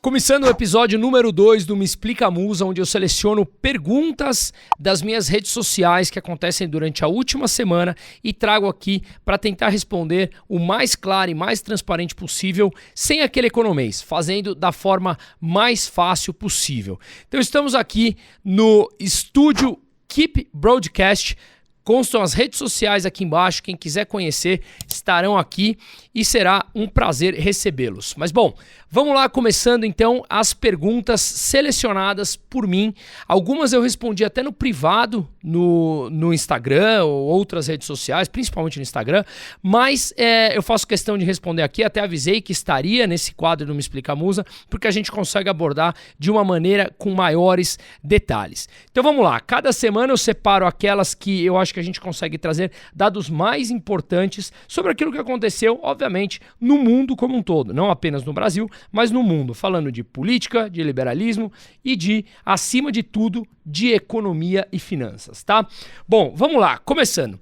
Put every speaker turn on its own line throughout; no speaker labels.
Começando o episódio número 2 do Me Explica Musa, onde eu seleciono perguntas das minhas redes sociais que acontecem durante a última semana e trago aqui para tentar responder o mais claro e mais transparente possível, sem aquele economês, fazendo da forma mais fácil possível. Então estamos aqui no estúdio Keep Broadcast. Constam as redes sociais aqui embaixo, quem quiser conhecer estarão aqui e será um prazer recebê-los. Mas bom, vamos lá, começando então as perguntas selecionadas por mim. Algumas eu respondi até no privado, no Instagram ou outras redes sociais, principalmente no Instagram, mas eu faço questão de responder aqui, até avisei que estaria nesse quadro do Me Explica Musa, porque a gente consegue abordar de uma maneira com maiores detalhes. Então vamos lá, cada semana eu separo aquelas que eu acho que a gente consegue trazer dados mais importantes sobre aquilo que aconteceu, obviamente, no mundo como um todo, não apenas no Brasil, mas no mundo, falando de política, de liberalismo e de, acima de tudo, de economia e finanças, tá? Bom, vamos lá, começando.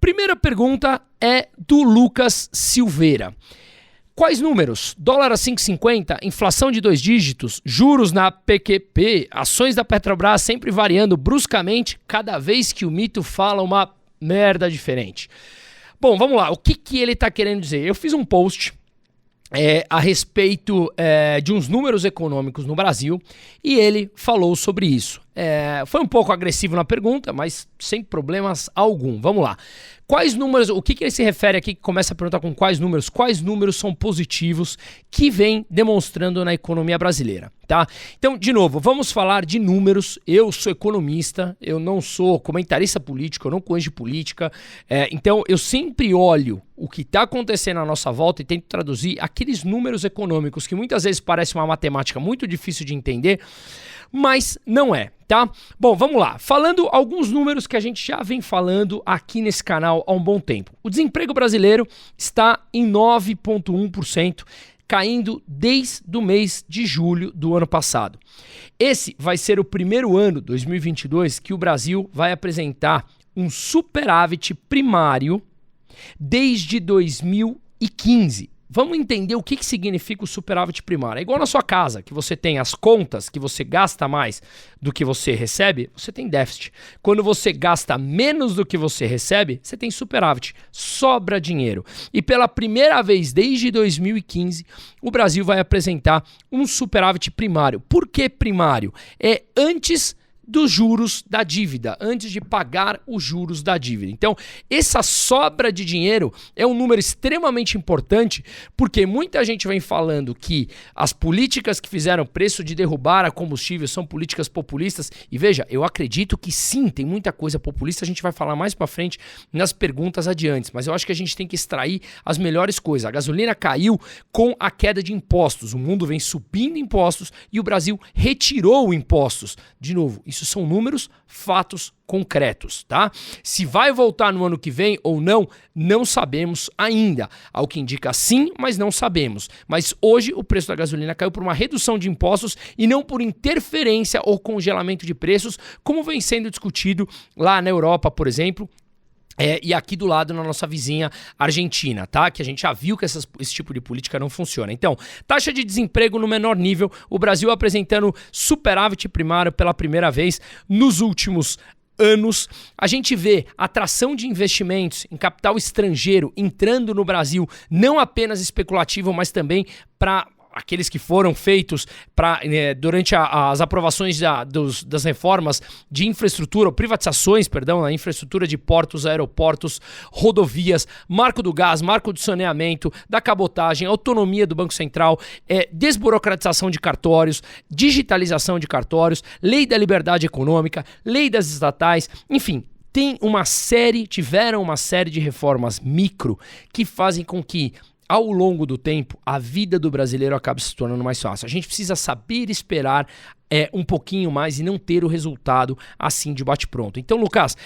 Primeira pergunta é do Lucas Silveira. Quais números? Dólar a 5,50, inflação de 2 dígitos, juros na PQP, ações da Petrobras sempre variando bruscamente cada vez que o mito fala uma merda diferente. Bom, vamos lá. O que ele está querendo dizer? Eu fiz um post a respeito de uns números econômicos no Brasil e ele falou sobre isso. Foi um pouco agressivo na pergunta, mas sem problemas algum. Vamos lá. Quais números, o que ele se refere aqui, que começa a perguntar com quais números são positivos que vem demonstrando na economia brasileira, tá? Então, de novo, vamos falar de números. Eu sou economista, eu não sou comentarista político, eu não conheço de política, então eu sempre olho o que está acontecendo à nossa volta e tento traduzir aqueles números econômicos que muitas vezes parecem uma matemática muito difícil de entender, mas não é, tá? Bom, vamos lá. Falando alguns números que a gente já vem falando aqui nesse canal há um bom tempo. O desemprego brasileiro está em 9,1%, caindo desde o mês de julho do ano passado. Esse vai ser o primeiro ano, 2022, que o Brasil vai apresentar um superávit primário desde 2015. Vamos entender o que significa o superávit primário. É igual na sua casa, que você tem as contas, que você gasta mais do que você recebe, você tem déficit. Quando você gasta menos do que você recebe, você tem superávit, sobra dinheiro. E pela primeira vez desde 2015, o Brasil vai apresentar um superávit primário. Por que primário? É antes dos juros da dívida, antes de pagar os juros da dívida. Então, essa sobra de dinheiro é um número extremamente importante, porque muita gente vem falando que as políticas que fizeram preço de derrubar a combustível são políticas populistas, e veja, eu acredito que sim, tem muita coisa populista, a gente vai falar mais pra frente nas perguntas adiantes, mas eu acho que a gente tem que extrair as melhores coisas. A gasolina caiu com a queda de impostos, o mundo vem subindo impostos e o Brasil retirou impostos. De novo, isso são números, fatos concretos, tá? Se vai voltar no ano que vem ou não, não sabemos ainda. Ao que indica sim, mas não sabemos. Mas hoje o preço da gasolina caiu por uma redução de impostos e não por interferência ou congelamento de preços, como vem sendo discutido lá na Europa, por exemplo. E aqui do lado na nossa vizinha Argentina, tá? Que a gente já viu que esse tipo de política não funciona. Então, taxa de desemprego no menor nível, o Brasil apresentando superávit primário pela primeira vez nos últimos anos. A gente vê atração de investimentos em capital estrangeiro entrando no Brasil, não apenas especulativo, mas também para aqueles que foram feitos durante as aprovações das reformas de infraestrutura, ou privatizações, perdão, a infraestrutura de portos, aeroportos, rodovias, marco do gás, marco do saneamento, da cabotagem, autonomia do Banco Central, desburocratização de cartórios, digitalização de cartórios, lei da liberdade econômica, lei das estatais, enfim, tiveram uma série de reformas micro que fazem com que ao longo do tempo, a vida do brasileiro acaba se tornando mais fácil. A gente precisa saber esperar um pouquinho mais e não ter o resultado assim de bate-pronto. Então, Lucas,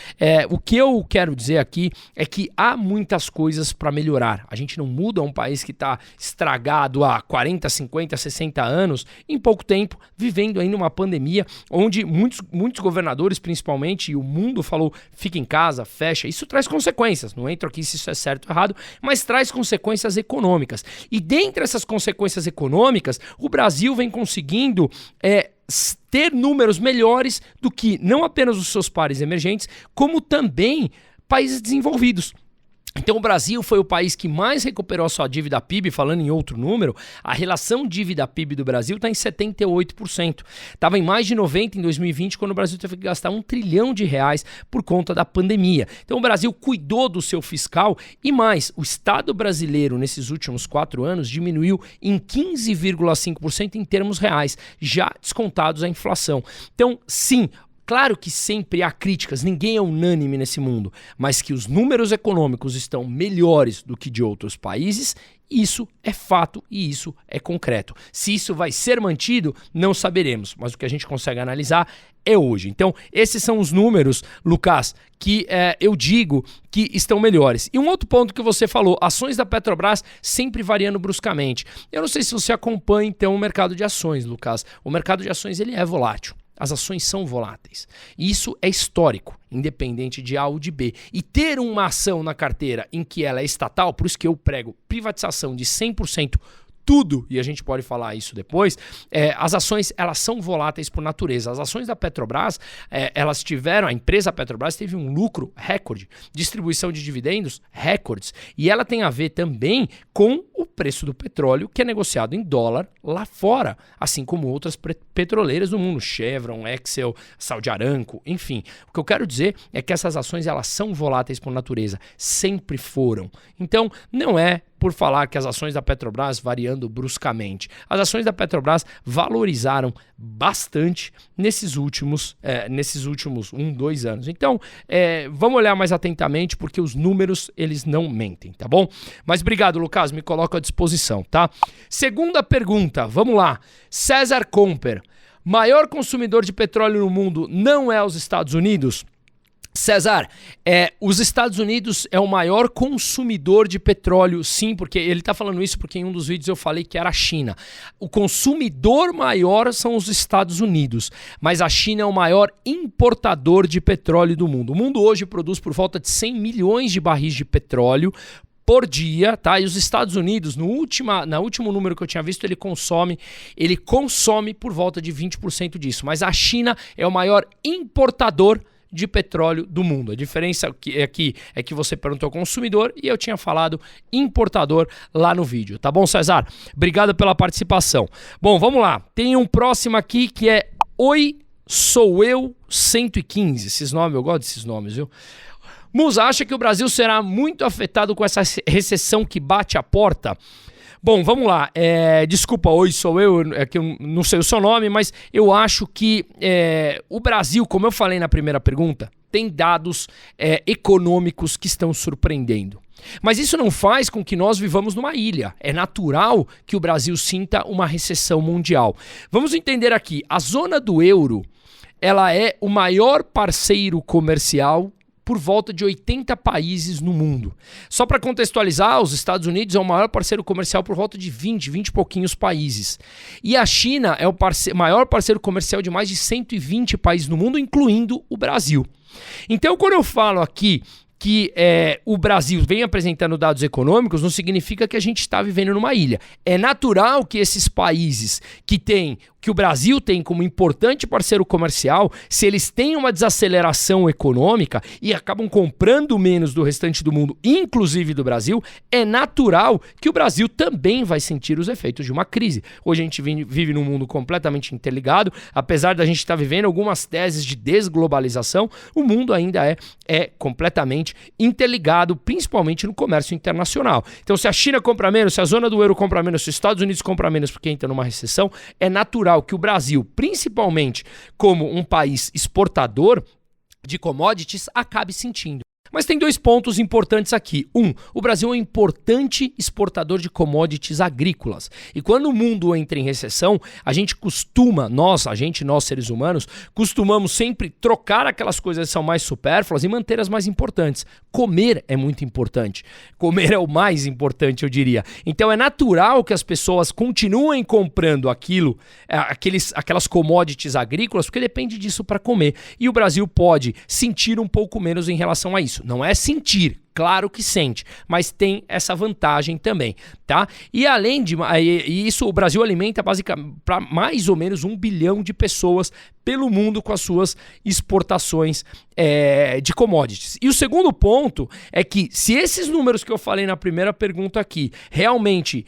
o que eu quero dizer aqui é que há muitas coisas para melhorar. A gente não muda um país que está estragado há 40, 50, 60 anos em pouco tempo, vivendo ainda uma pandemia onde muitos governadores, principalmente, e o mundo falou, fica em casa, fecha. Isso traz consequências. Não entro aqui se isso é certo ou errado, mas traz consequências econômicas. E dentre essas consequências econômicas, o Brasil vem conseguindo ter números melhores do que não apenas os seus pares emergentes, como também países desenvolvidos. Então o Brasil foi o país que mais recuperou a sua dívida PIB, falando em outro número, a relação dívida PIB do Brasil está em 78%. Estava em mais de 90% em 2020, quando o Brasil teve que gastar R$1 trilhão por conta da pandemia. Então o Brasil cuidou do seu fiscal e mais, o Estado brasileiro nesses últimos 4 anos diminuiu em 15,5% em termos reais, já descontados a inflação. Então sim, claro que sempre há críticas, ninguém é unânime nesse mundo, mas que os números econômicos estão melhores do que de outros países, isso é fato e isso é concreto. Se isso vai ser mantido, não saberemos, mas o que a gente consegue analisar é hoje. Então, esses são os números, Lucas, que eu digo que estão melhores. E um outro ponto que você falou, ações da Petrobras sempre variando bruscamente. Eu não sei se você acompanha, então, o mercado de ações, Lucas. O mercado de ações ele é volátil. As ações são voláteis. E isso é histórico, independente de A ou de B. E ter uma ação na carteira em que ela é estatal, por isso que eu prego privatização de 100% tudo, e a gente pode falar isso depois, as ações elas são voláteis por natureza. As ações da Petrobras, a empresa Petrobras teve um lucro recorde, distribuição de dividendos recordes, e ela tem a ver também com o preço do petróleo, que é negociado em dólar lá fora, assim como outras petroleiras do mundo, Chevron, Exxon, Saudi Aramco, enfim. O que eu quero dizer é que essas ações elas são voláteis por natureza, sempre foram. Então, não é por falar que as ações da Petrobras variando bruscamente. As ações da Petrobras valorizaram bastante nesses últimos 2 anos. Então, vamos olhar mais atentamente, porque os números, eles não mentem, tá bom? Mas obrigado, Lucas, me coloco à disposição, tá? Segunda pergunta, vamos lá. César Comper, maior consumidor de petróleo no mundo não é os Estados Unidos? César, os Estados Unidos é o maior consumidor de petróleo, sim, porque ele está falando isso porque em um dos vídeos eu falei que era a China. O consumidor maior são os Estados Unidos, mas a China é o maior importador de petróleo do mundo. O mundo hoje produz por volta de 100 milhões de barris de petróleo por dia, tá? E os Estados Unidos, no último número que eu tinha visto, ele consome por volta de 20% disso, mas a China é o maior importador de petróleo do mundo. A diferença aqui é que você perguntou consumidor e eu tinha falado importador lá no vídeo, tá bom, César? Obrigado pela participação. Bom, vamos lá. Tem um próximo aqui que é Oi, Sou Eu 115. Esses nomes, eu gosto desses nomes, viu? Musa, acha que o Brasil será muito afetado com essa recessão que bate a porta? Bom, vamos lá. Desculpa, oi, sou eu, que eu não sei o seu nome, mas eu acho que o Brasil, como eu falei na primeira pergunta, tem dados econômicos que estão surpreendendo. Mas isso não faz com que nós vivamos numa ilha. É natural que o Brasil sinta uma recessão mundial. Vamos entender aqui, a zona do euro, ela é o maior parceiro comercial por volta de 80 países no mundo. Só para contextualizar, os Estados Unidos é o maior parceiro comercial por volta de 20 e pouquinhos países. E a China é o maior parceiro comercial de mais de 120 países no mundo, incluindo o Brasil. Então, quando eu falo aqui que o Brasil vem apresentando dados econômicos, não significa que a gente está vivendo numa ilha. É natural que esses países que o Brasil tem como importante parceiro comercial, se eles têm uma desaceleração econômica e acabam comprando menos do restante do mundo, inclusive do Brasil, é natural que o Brasil também vai sentir os efeitos de uma crise. Hoje a gente vive num mundo completamente interligado, apesar da gente estar vivendo algumas teses de desglobalização, o mundo ainda é completamente interligado, principalmente no comércio internacional. Então, se a China compra menos, se a zona do euro compra menos, se os Estados Unidos compra menos porque entra numa recessão, é natural que o Brasil, principalmente como um país exportador de commodities, acabe sentindo. Mas tem 2 pontos importantes aqui. O Brasil é um importante exportador de commodities agrícolas. E quando o mundo entra em recessão, a gente costuma, nós seres humanos, costumamos sempre trocar aquelas coisas que são mais supérfluas e manter as mais importantes. Comer é muito importante. Comer é o mais importante, eu diria. Então é natural que as pessoas continuem comprando aquelas commodities agrícolas, porque depende disso para comer. E o Brasil pode sentir um pouco menos em relação a isso. Não é sentir, claro que sente, mas tem essa vantagem também, tá? E além de isso, o Brasil alimenta basicamente para mais ou menos 1 bilhão de pessoas pelo mundo com as suas exportações de commodities. E o segundo ponto é que se esses números que eu falei na primeira pergunta aqui realmente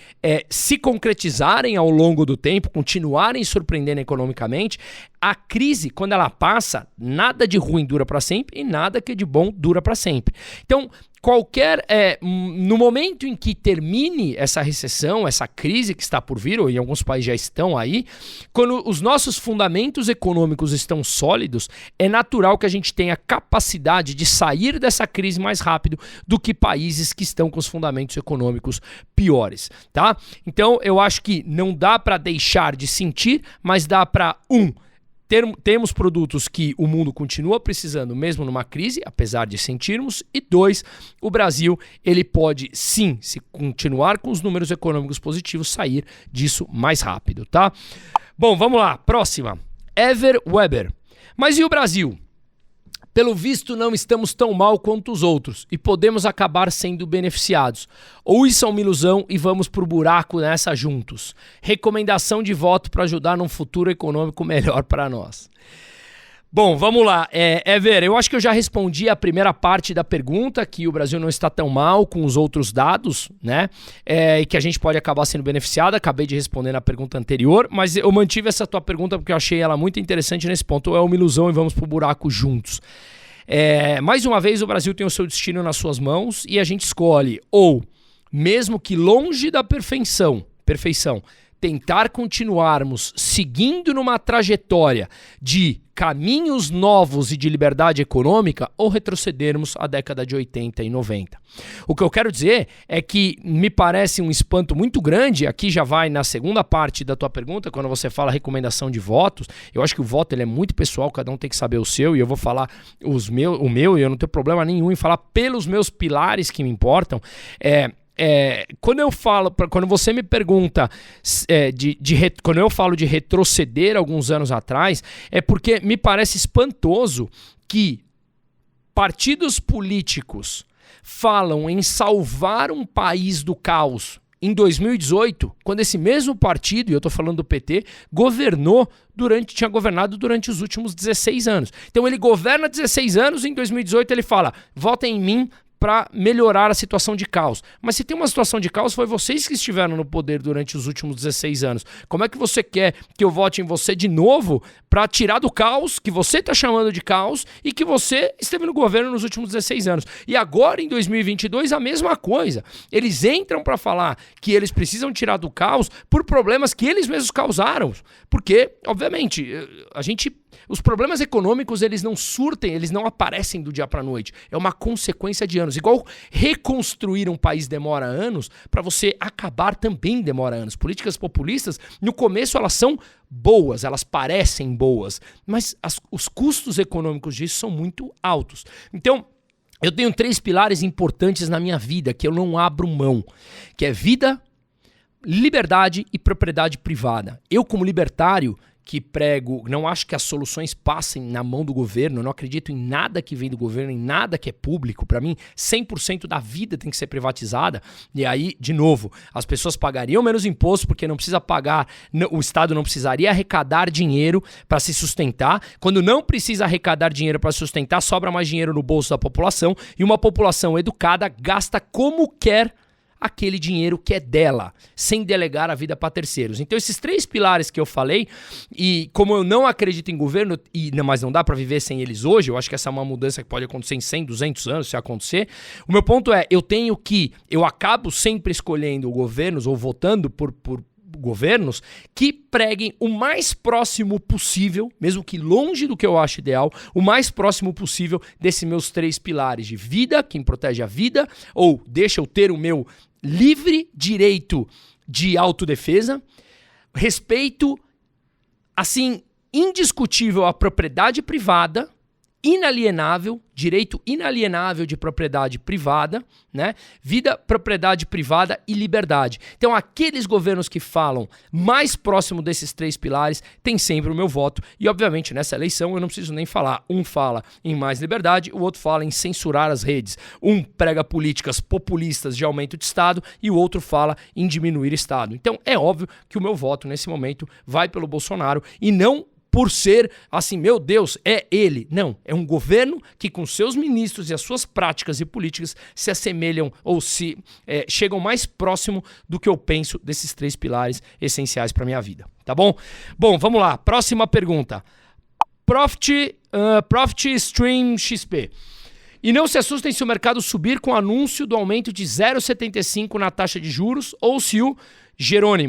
se concretizarem ao longo do tempo, continuarem surpreendendo economicamente, a crise, quando ela passa, nada de ruim dura para sempre e nada que de bom dura para sempre. Então, no momento em que termine essa recessão, essa crise que está por vir, ou em alguns países já estão aí, quando os nossos fundamentos econômicos estão sólidos, é natural que a gente tenha capacidade de sair dessa crise mais rápido do que países que estão com os fundamentos econômicos piores, tá? Então, eu acho que não dá para deixar de sentir, mas dá para, temos produtos que o mundo continua precisando mesmo numa crise, apesar de sentirmos. E 2, o Brasil ele pode sim, se continuar com os números econômicos positivos, sair disso mais rápido, tá? Bom, vamos lá, próxima. Ever Weber. Mas e o Brasil? Pelo visto, não estamos tão mal quanto os outros e podemos acabar sendo beneficiados. Ou isso é uma ilusão e vamos pro buraco nessa juntos. Recomendação de voto para ajudar num futuro econômico melhor para nós. Bom, vamos lá. Ever, eu acho que eu já respondi a primeira parte da pergunta, que o Brasil não está tão mal com os outros dados, né? E que a gente pode acabar sendo beneficiado. Acabei de responder na pergunta anterior, mas eu mantive essa tua pergunta porque eu achei ela muito interessante nesse ponto. Ou é uma ilusão e vamos pro buraco juntos. Mais uma vez, o Brasil tem o seu destino nas suas mãos e a gente escolhe, ou, mesmo que longe da perfeição, tentar continuarmos seguindo numa trajetória de caminhos novos e de liberdade econômica, ou retrocedermos à década de 80 e 90. O que eu quero dizer é que me parece um espanto muito grande, aqui já vai na segunda parte da tua pergunta, quando você fala recomendação de votos. Eu acho que o voto ele é muito pessoal, cada um tem que saber o seu, e eu vou falar o meu, e eu não tenho problema nenhum em falar pelos meus pilares que me importam. Quando você me pergunta quando eu falo de retroceder alguns anos atrás, é porque me parece espantoso que partidos políticos falam em salvar um país do caos em 2018, quando esse mesmo partido, e eu estou falando do PT, tinha governado durante os últimos 16 anos. Então ele governa 16 anos e em 2018 ele fala, votem em mim para melhorar a situação de caos. Mas se tem uma situação de caos, foi vocês que estiveram no poder durante os últimos 16 anos. Como é que você quer que eu vote em você de novo para tirar do caos que você está chamando de caos e que você esteve no governo nos últimos 16 anos? E agora, em 2022, a mesma coisa. Eles entram para falar que eles precisam tirar do caos por problemas que eles mesmos causaram. Porque, obviamente, os problemas econômicos, eles não surtem, eles não aparecem do dia para a noite. É uma consequência de anos. Igual reconstruir um país demora anos, para você acabar também demora anos. Políticas populistas, no começo elas são boas, elas parecem boas, mas os custos econômicos disso são muito altos. Então, eu tenho 3 pilares importantes na minha vida que eu não abro mão, que é vida, liberdade e propriedade privada. Eu, como libertário, que prego, não acho que as soluções passem na mão do governo, não acredito em nada que vem do governo, em nada que é público. Para mim, 100% da vida tem que ser privatizada. E aí, de novo, as pessoas pagariam menos imposto porque não precisa pagar, o Estado não precisaria arrecadar dinheiro para se sustentar. Quando não precisa arrecadar dinheiro para se sustentar, sobra mais dinheiro no bolso da população e uma população educada gasta como quer aquele dinheiro que é dela, sem delegar a vida para terceiros. Então esses 3 pilares que eu falei, e como eu não acredito em governo, mas não dá para viver sem eles hoje, eu acho que essa é uma mudança que pode acontecer em 100, 200 anos, se acontecer. O meu ponto é, eu acabo sempre escolhendo governos ou votando por governos que preguem o mais próximo possível, mesmo que longe do que eu acho ideal, o mais próximo possível desses meus 3 pilares de vida, quem protege a vida, ou deixa eu ter o meu livre direito de autodefesa, respeito, assim, indiscutível à propriedade privada, inalienável, direito inalienável de propriedade privada, né? Vida, propriedade privada e liberdade. Então, aqueles governos que falam mais próximo desses 3 pilares têm sempre o meu voto. E, obviamente, nessa eleição eu não preciso nem falar. Um fala em mais liberdade, o outro fala em censurar as redes. Um prega políticas populistas de aumento de Estado e o outro fala em diminuir Estado. Então, é óbvio que o meu voto, nesse momento, vai pelo Bolsonaro e não por ser assim, meu Deus, é ele. Não, é um governo que com seus ministros e as suas práticas e políticas se assemelham ou se chegam mais próximo do que eu penso desses 3 pilares essenciais para minha vida, tá bom? Bom, vamos lá, próxima pergunta. Profit Stream XP. E não se assustem se o mercado subir com o anúncio do aumento de 0,75 na taxa de juros ou se o Jerome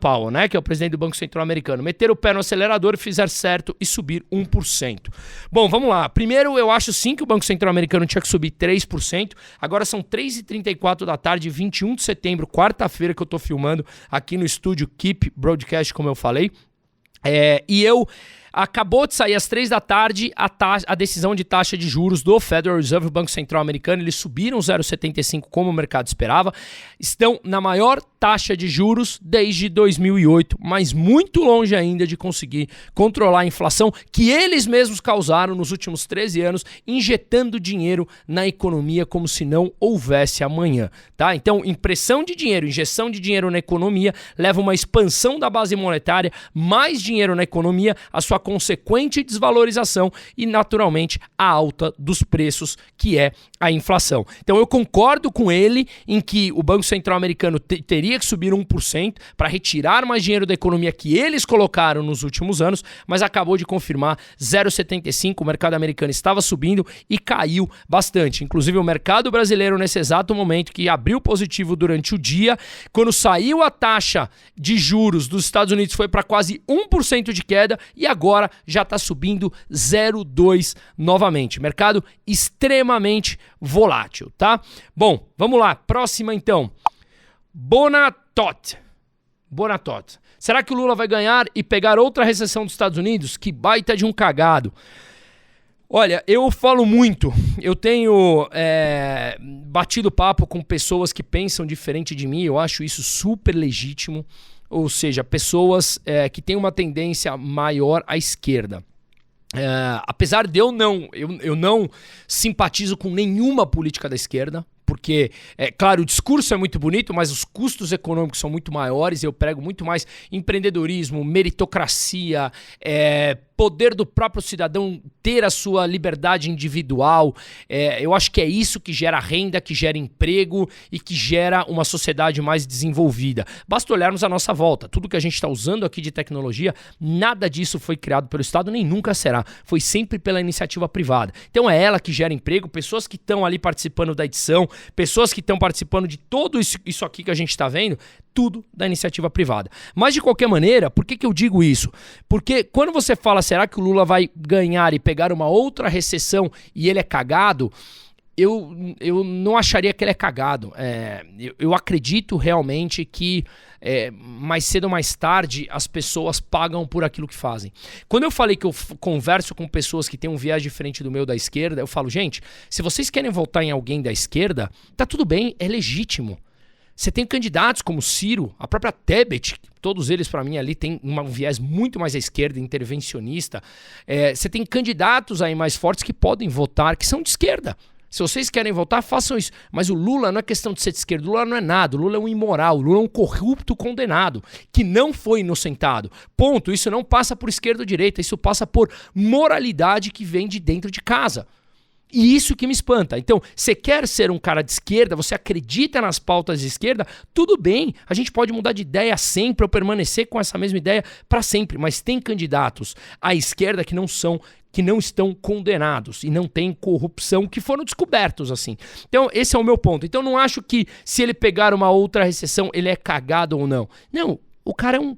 Powell, né, que é o presidente do Banco Central americano, meter o pé no acelerador, fizer certo e subir 1%. Bom, vamos lá. Primeiro, eu acho sim que o Banco Central americano tinha que subir 3%. Agora são 3h34 da tarde, 21 de setembro, quarta-feira, que eu tô filmando aqui no estúdio Keep Broadcast, como eu falei. Acabou de sair às 3 da tarde a decisão de taxa de juros do Federal Reserve, Banco Central Americano. Eles subiram 0,75 como o mercado esperava. Estão na maior taxa de juros desde 2008, mas muito longe ainda de conseguir controlar a inflação que eles mesmos causaram nos últimos 13 anos, injetando dinheiro na economia como se não houvesse amanhã, tá? Então, impressão de dinheiro, injeção de dinheiro na economia leva uma expansão da base monetária, mais dinheiro na economia, a sua consequente desvalorização e, naturalmente, a alta dos preços, que é a inflação. Então, eu concordo com ele em que o Banco Central americano teria que subir 1% para retirar mais dinheiro da economia que eles colocaram nos últimos anos, mas acabou de confirmar 0,75, o mercado americano estava subindo e caiu bastante. Inclusive, o mercado brasileiro, nesse exato momento, que abriu positivo durante o dia, quando saiu a taxa de juros dos Estados Unidos, foi para quase 1% de queda e agora já está subindo 0,2 novamente. Mercado extremamente volátil, tá? Bom, vamos lá. Próxima, então. Bonatot. Será que o Lula vai ganhar e pegar outra recessão dos Estados Unidos? Que baita de um cagado. Olha, eu falo muito, eu tenho batido papo com pessoas que pensam diferente de mim, eu acho isso super legítimo, ou seja, pessoas que têm uma tendência maior à esquerda. Apesar de eu não simpatizo com nenhuma política da esquerda, porque, claro, o discurso é muito bonito, mas os custos econômicos são muito maiores, eu prego muito mais empreendedorismo, meritocracia, poder do próprio cidadão ter a sua liberdade individual. Eu acho que é isso que gera renda, que gera emprego e que gera uma sociedade mais desenvolvida. Basta olharmos à nossa volta. Tudo que a gente está usando aqui de tecnologia, nada disso foi criado pelo Estado, nem nunca será. Foi sempre pela iniciativa privada. Então é ela que gera emprego, pessoas que estão ali participando da edição, pessoas que estão participando de tudo isso aqui que a gente está vendo, tudo da iniciativa privada. Mas, de qualquer maneira, por que eu digo isso? Porque quando você fala, será que o Lula vai ganhar e pegar uma outra recessão e ele é cagado, eu não acharia que ele é cagado. Eu acredito realmente que mais cedo ou mais tarde as pessoas pagam por aquilo que fazem. Quando eu falei que eu converso com pessoas que têm um viés diferente do meu da esquerda, eu falo, gente, se vocês querem votar em alguém da esquerda, tá tudo bem, é legítimo. Você tem candidatos como Ciro, a própria Tebet, todos eles para mim ali têm um viés muito mais à esquerda, intervencionista. Você tem candidatos aí mais fortes que podem votar, que são de esquerda. Se vocês querem votar, façam isso. Mas o Lula não é questão de ser de esquerda, o Lula não é nada, o Lula é um imoral, o Lula é um corrupto condenado, que não foi inocentado. Ponto, isso não passa por esquerda ou direita, isso passa por moralidade que vem de dentro de casa. E isso que me espanta. Então, você quer ser um cara de esquerda, você acredita nas pautas de esquerda, tudo bem, a gente pode mudar de ideia sempre ou permanecer com essa mesma ideia para sempre, mas tem candidatos à esquerda que não estão condenados e não tem corrupção, que foram descobertos assim. Então, esse é o meu ponto. Então, não acho que se ele pegar uma outra recessão, ele é cagado ou não. Não. o cara é o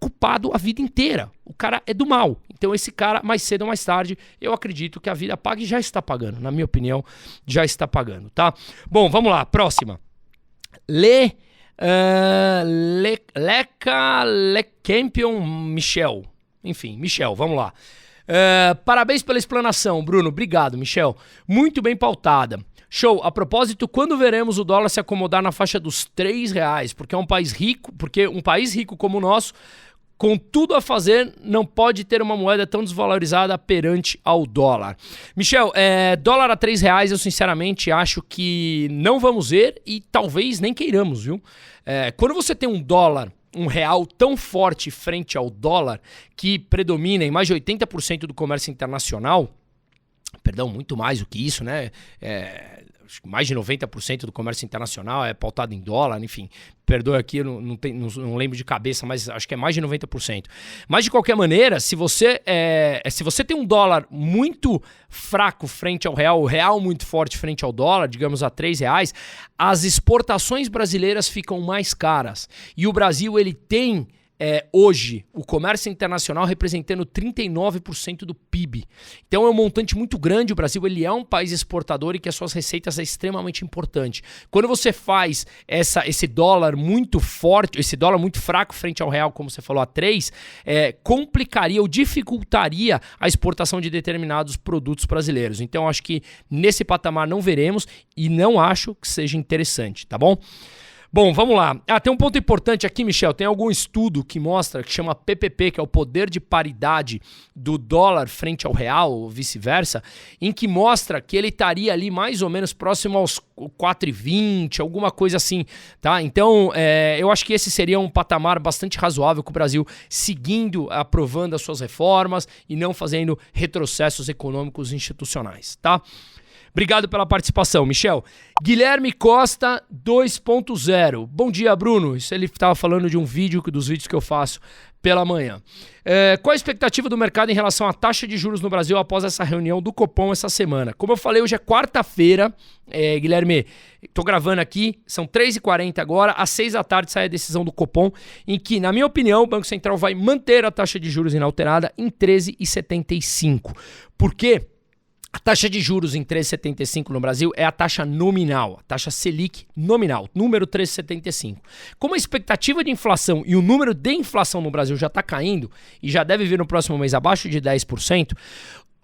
culpado a vida inteira. O cara é do mal. Então esse cara, mais cedo ou mais tarde, eu acredito que a vida paga e já está pagando. Na minha opinião, já está pagando, tá? Bom, vamos lá, próxima. Lecampion Michel. Enfim, Michel, vamos lá. Parabéns pela explanação, Bruno. Obrigado, Michel. Muito bem pautada. Show. A propósito, quando veremos o dólar se acomodar na faixa dos R$3? Porque um país rico como o nosso, com tudo a fazer, não pode ter uma moeda tão desvalorizada perante ao dólar. Michel, dólar a R$3, eu sinceramente acho que não vamos ver e talvez nem queiramos, viu? Quando você tem um real tão forte frente ao dólar, que predomina em mais de 80% do comércio internacional, perdão, muito mais do que isso, né? Mais de 90% do comércio internacional é pautado em dólar, enfim, perdoe aqui, eu não lembro de cabeça, mas acho que é mais de 90%. Mas de qualquer maneira, se você tem um dólar muito fraco frente ao real, o real muito forte frente ao dólar, digamos a R$3, as exportações brasileiras ficam mais caras. E o Brasil, ele tem hoje o comércio internacional representando 39% do PIB. Então é um montante muito grande. O Brasil, ele é um país exportador e que as suas receitas é extremamente importante. Quando você faz esse dólar muito forte, esse dólar muito fraco frente ao real, como você falou, a 3, complicaria ou dificultaria a exportação de determinados produtos brasileiros. Então acho que nesse patamar não veremos e não acho que seja interessante, tá bom? Bom, vamos lá. Tem um ponto importante aqui, Michel. Tem algum estudo que mostra, que chama PPP, que é o poder de paridade do dólar frente ao real, ou vice-versa, em que mostra que ele estaria ali mais ou menos próximo aos 4,20, alguma coisa assim, tá? Então, eu acho que esse seria um patamar bastante razoável com o Brasil seguindo, aprovando as suas reformas e não fazendo retrocessos econômicos institucionais, tá? Obrigado pela participação, Michel. Guilherme Costa 2.0. Bom dia, Bruno. Isso ele estava falando de um vídeo, dos vídeos que eu faço pela manhã. Qual a expectativa do mercado em relação à taxa de juros no Brasil após essa reunião do Copom essa semana? Como eu falei, hoje é quarta-feira, Guilherme, estou gravando aqui, são 3h40 agora, às 6 da tarde sai a decisão do Copom, em que, na minha opinião, o Banco Central vai manter a taxa de juros inalterada em 13,75. Por quê? A taxa de juros em 13,75 no Brasil é a taxa nominal, a taxa Selic nominal, número 13,75. Como a expectativa de inflação e o número de inflação no Brasil já está caindo e já deve vir no próximo mês abaixo de 10%,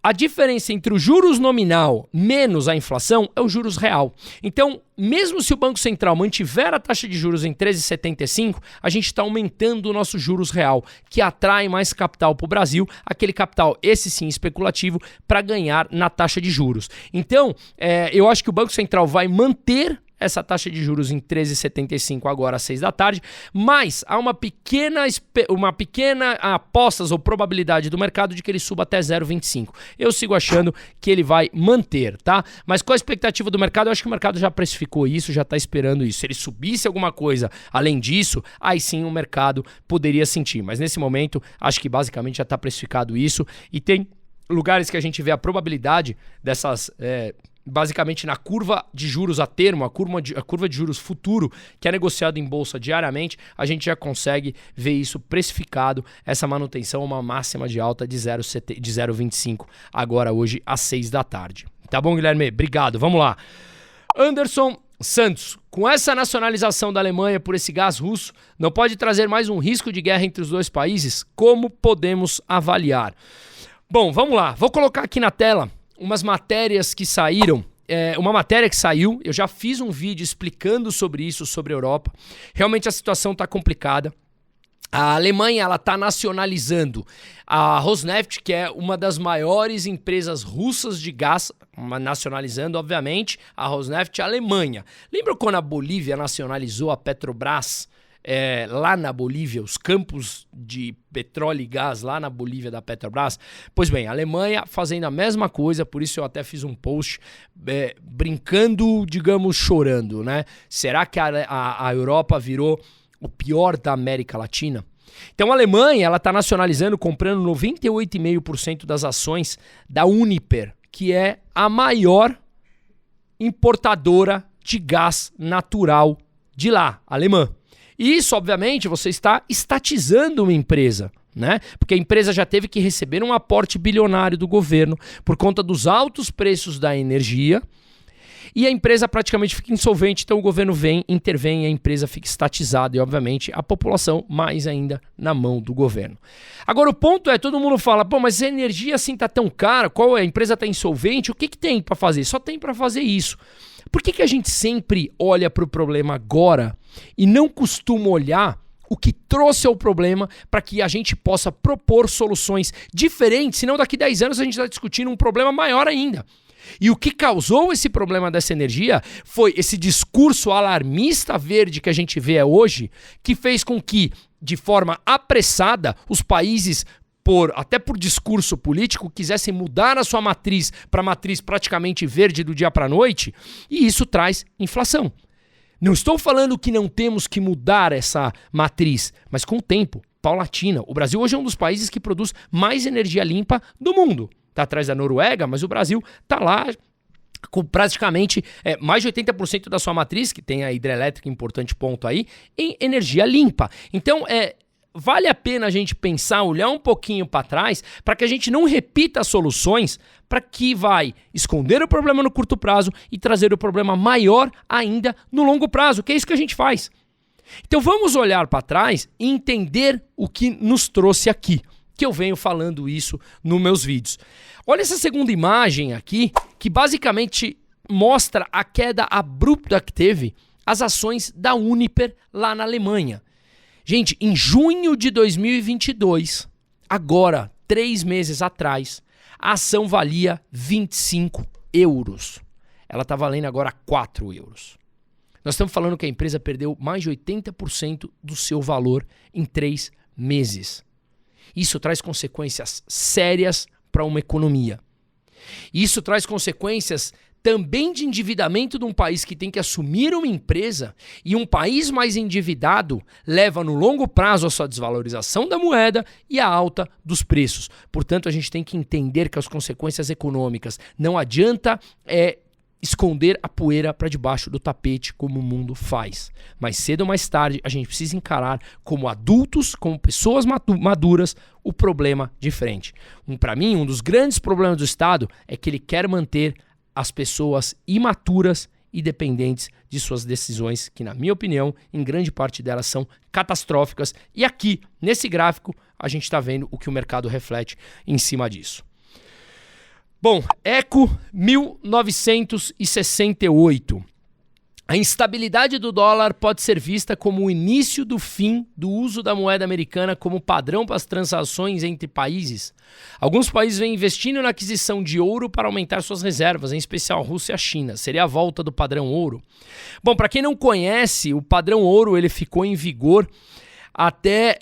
a diferença entre o juros nominal menos a inflação é o juros real. Então, mesmo se o Banco Central mantiver a taxa de juros em 13,75, a gente está aumentando o nosso juros real, que atrai mais capital para o Brasil, aquele capital, esse sim, especulativo, para ganhar na taxa de juros. Então, eu acho que o Banco Central vai manter essa taxa de juros em 13,75 agora às 6 da tarde, mas há uma pequena apostas ou probabilidade do mercado de que ele suba até 0,25. Eu sigo achando que ele vai manter, tá? Mas qual a expectativa do mercado? Eu acho que o mercado já precificou isso, já está esperando isso. Se ele subisse alguma coisa além disso, aí sim o mercado poderia sentir. Mas nesse momento, acho que basicamente já está precificado isso e tem lugares que a gente vê a probabilidade dessas... basicamente na curva de juros a termo, a curva de juros futuro, que é negociado em bolsa diariamente, a gente já consegue ver isso precificado, essa manutenção, uma máxima de alta de 0,25 agora hoje às 6 da tarde. Tá bom, Guilherme? Obrigado. Vamos lá. Anderson Santos, com essa nacionalização da Alemanha por esse gás russo, não pode trazer mais um risco de guerra entre os dois países? Como podemos avaliar? Bom, vamos lá. Vou colocar aqui na tela umas matérias que saíram, uma matéria que saiu, eu já fiz um vídeo explicando sobre isso, sobre a Europa. Realmente a situação está complicada. A Alemanha está nacionalizando a Rosneft, que é uma das maiores empresas russas de gás, nacionalizando, obviamente, a Rosneft, a Alemanha. Lembra quando a Bolívia nacionalizou a Petrobras? Lá na Bolívia, os campos de petróleo e gás lá na Bolívia da Petrobras. Pois bem, a Alemanha fazendo a mesma coisa, por isso eu até fiz um post brincando, digamos, chorando, né? Será que a Europa virou o pior da América Latina? Então a Alemanha está nacionalizando, comprando 98,5% das ações da Uniper, que é a maior importadora de gás natural de lá, alemã. E isso, obviamente, você está estatizando uma empresa, né? Porque a empresa já teve que receber um aporte bilionário do governo por conta dos altos preços da energia e a empresa praticamente fica insolvente, então o governo intervém e a empresa fica estatizada e, obviamente, a população mais ainda na mão do governo. Agora, o ponto é, todo mundo fala, pô, mas a energia assim tá tão cara, qual é? A empresa está insolvente, o que tem para fazer? Só tem para fazer isso. Por que a gente sempre olha para o problema agora e não costuma olhar o que trouxe ao problema para que a gente possa propor soluções diferentes, senão daqui 10 anos a gente está discutindo um problema maior ainda. E o que causou esse problema dessa energia foi esse discurso alarmista verde que a gente vê hoje, que fez com que, de forma apressada, os países, até por discurso político, quisessem mudar a sua matriz para matriz praticamente verde do dia para a noite, e isso traz inflação. Não estou falando que não temos que mudar essa matriz, mas com o tempo, paulatina. O Brasil hoje é um dos países que produz mais energia limpa do mundo. Está atrás da Noruega, mas o Brasil está lá com praticamente mais de 80% da sua matriz, que tem a hidrelétrica, importante ponto aí, em energia limpa. Então, vale a pena a gente pensar, olhar um pouquinho para trás, para que a gente não repita soluções para que vai esconder o problema no curto prazo e trazer o problema maior ainda no longo prazo, que é isso que a gente faz. Então vamos olhar para trás e entender o que nos trouxe aqui, que eu venho falando isso nos meus vídeos. Olha essa segunda imagem aqui, que basicamente mostra a queda abrupta que teve as ações da Uniper lá na Alemanha. Gente, em junho de 2022, agora, 3 meses atrás, a ação valia 25 euros. Ela está valendo agora 4 euros. Nós estamos falando que a empresa perdeu mais de 80% do seu valor em 3 meses. Isso traz consequências sérias para uma economia. Isso traz consequências também de endividamento de um país que tem que assumir uma empresa, e um país mais endividado leva no longo prazo a sua desvalorização da moeda e a alta dos preços. Portanto, a gente tem que entender que as consequências econômicas não adianta esconder a poeira para debaixo do tapete como o mundo faz. Mais cedo ou mais tarde, a gente precisa encarar como adultos, como pessoas maduras, o problema de frente. Para mim, um dos grandes problemas do Estado é que ele quer manter as pessoas imaturas e dependentes de suas decisões, que, na minha opinião, em grande parte delas são catastróficas. E aqui, nesse gráfico, a gente está vendo o que o mercado reflete em cima disso. Bom, Eco 1968. A instabilidade do dólar pode ser vista como o início do fim do uso da moeda americana como padrão para as transações entre países. Alguns países vêm investindo na aquisição de ouro para aumentar suas reservas, em especial a Rússia e a China. Seria a volta do padrão ouro. Bom, para quem não conhece, o padrão ouro ele ficou em vigor até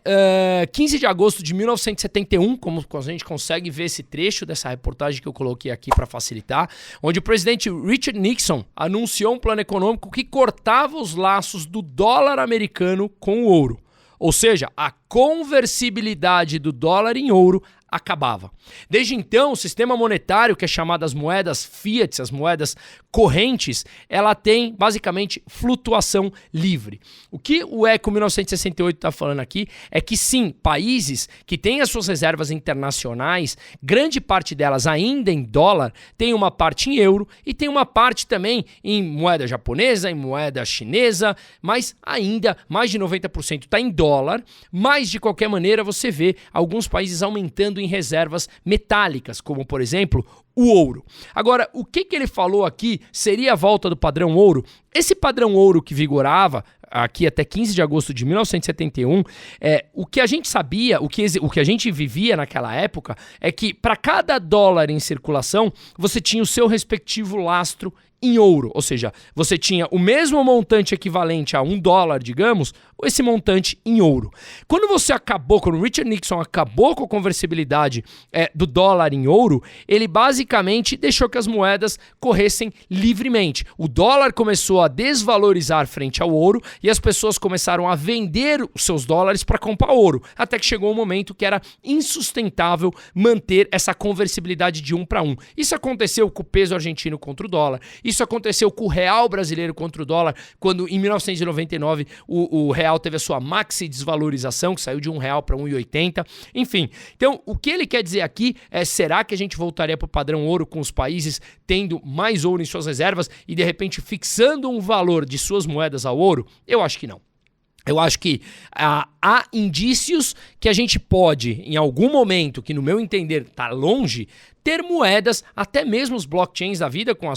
15 de agosto de 1971, como a gente consegue ver esse trecho dessa reportagem que eu coloquei aqui para facilitar, onde o presidente Richard Nixon anunciou um plano econômico que cortava os laços do dólar americano com o ouro. Ou seja, a conversibilidade do dólar em ouro acabava. Desde então, o sistema monetário, que é chamado as moedas fiat, as moedas correntes, ela tem basicamente flutuação livre. O que o Eco 1968 está falando aqui é que sim, países que têm as suas reservas internacionais, grande parte delas ainda em dólar, tem uma parte em euro e tem uma parte também em moeda japonesa, em moeda chinesa, mas ainda mais de 90% está em dólar, mas de qualquer maneira você vê alguns países aumentando em reservas metálicas, como por exemplo o ouro. Agora, o que ele falou aqui seria a volta do padrão ouro? Esse padrão ouro que vigorava aqui até 15 de agosto de 1971, o que a gente sabia, o que a gente vivia naquela época é que para cada dólar em circulação, você tinha o seu respectivo lastro em ouro, ou seja, você tinha o mesmo montante equivalente a $1, digamos, esse montante em ouro. Quando o Richard Nixon acabou com a conversibilidade do dólar em ouro, ele basicamente deixou que as moedas corressem livremente. O dólar começou a desvalorizar frente ao ouro e as pessoas começaram a vender os seus dólares para comprar ouro, até que chegou um momento que era insustentável manter essa conversibilidade de 1 para 1. Isso aconteceu com o peso argentino contra o dólar, isso aconteceu com o real brasileiro contra o dólar, quando em 1999 o real real teve a sua maxi desvalorização, que saiu de R$1 para 1,80. Enfim, então o que ele quer dizer aqui é, será que a gente voltaria para o padrão ouro com os países tendo mais ouro em suas reservas e de repente fixando um valor de suas moedas ao ouro? Eu acho que não. Eu acho que há indícios que a gente pode, em algum momento, que no meu entender está longe, ter moedas, até mesmo os blockchains da vida com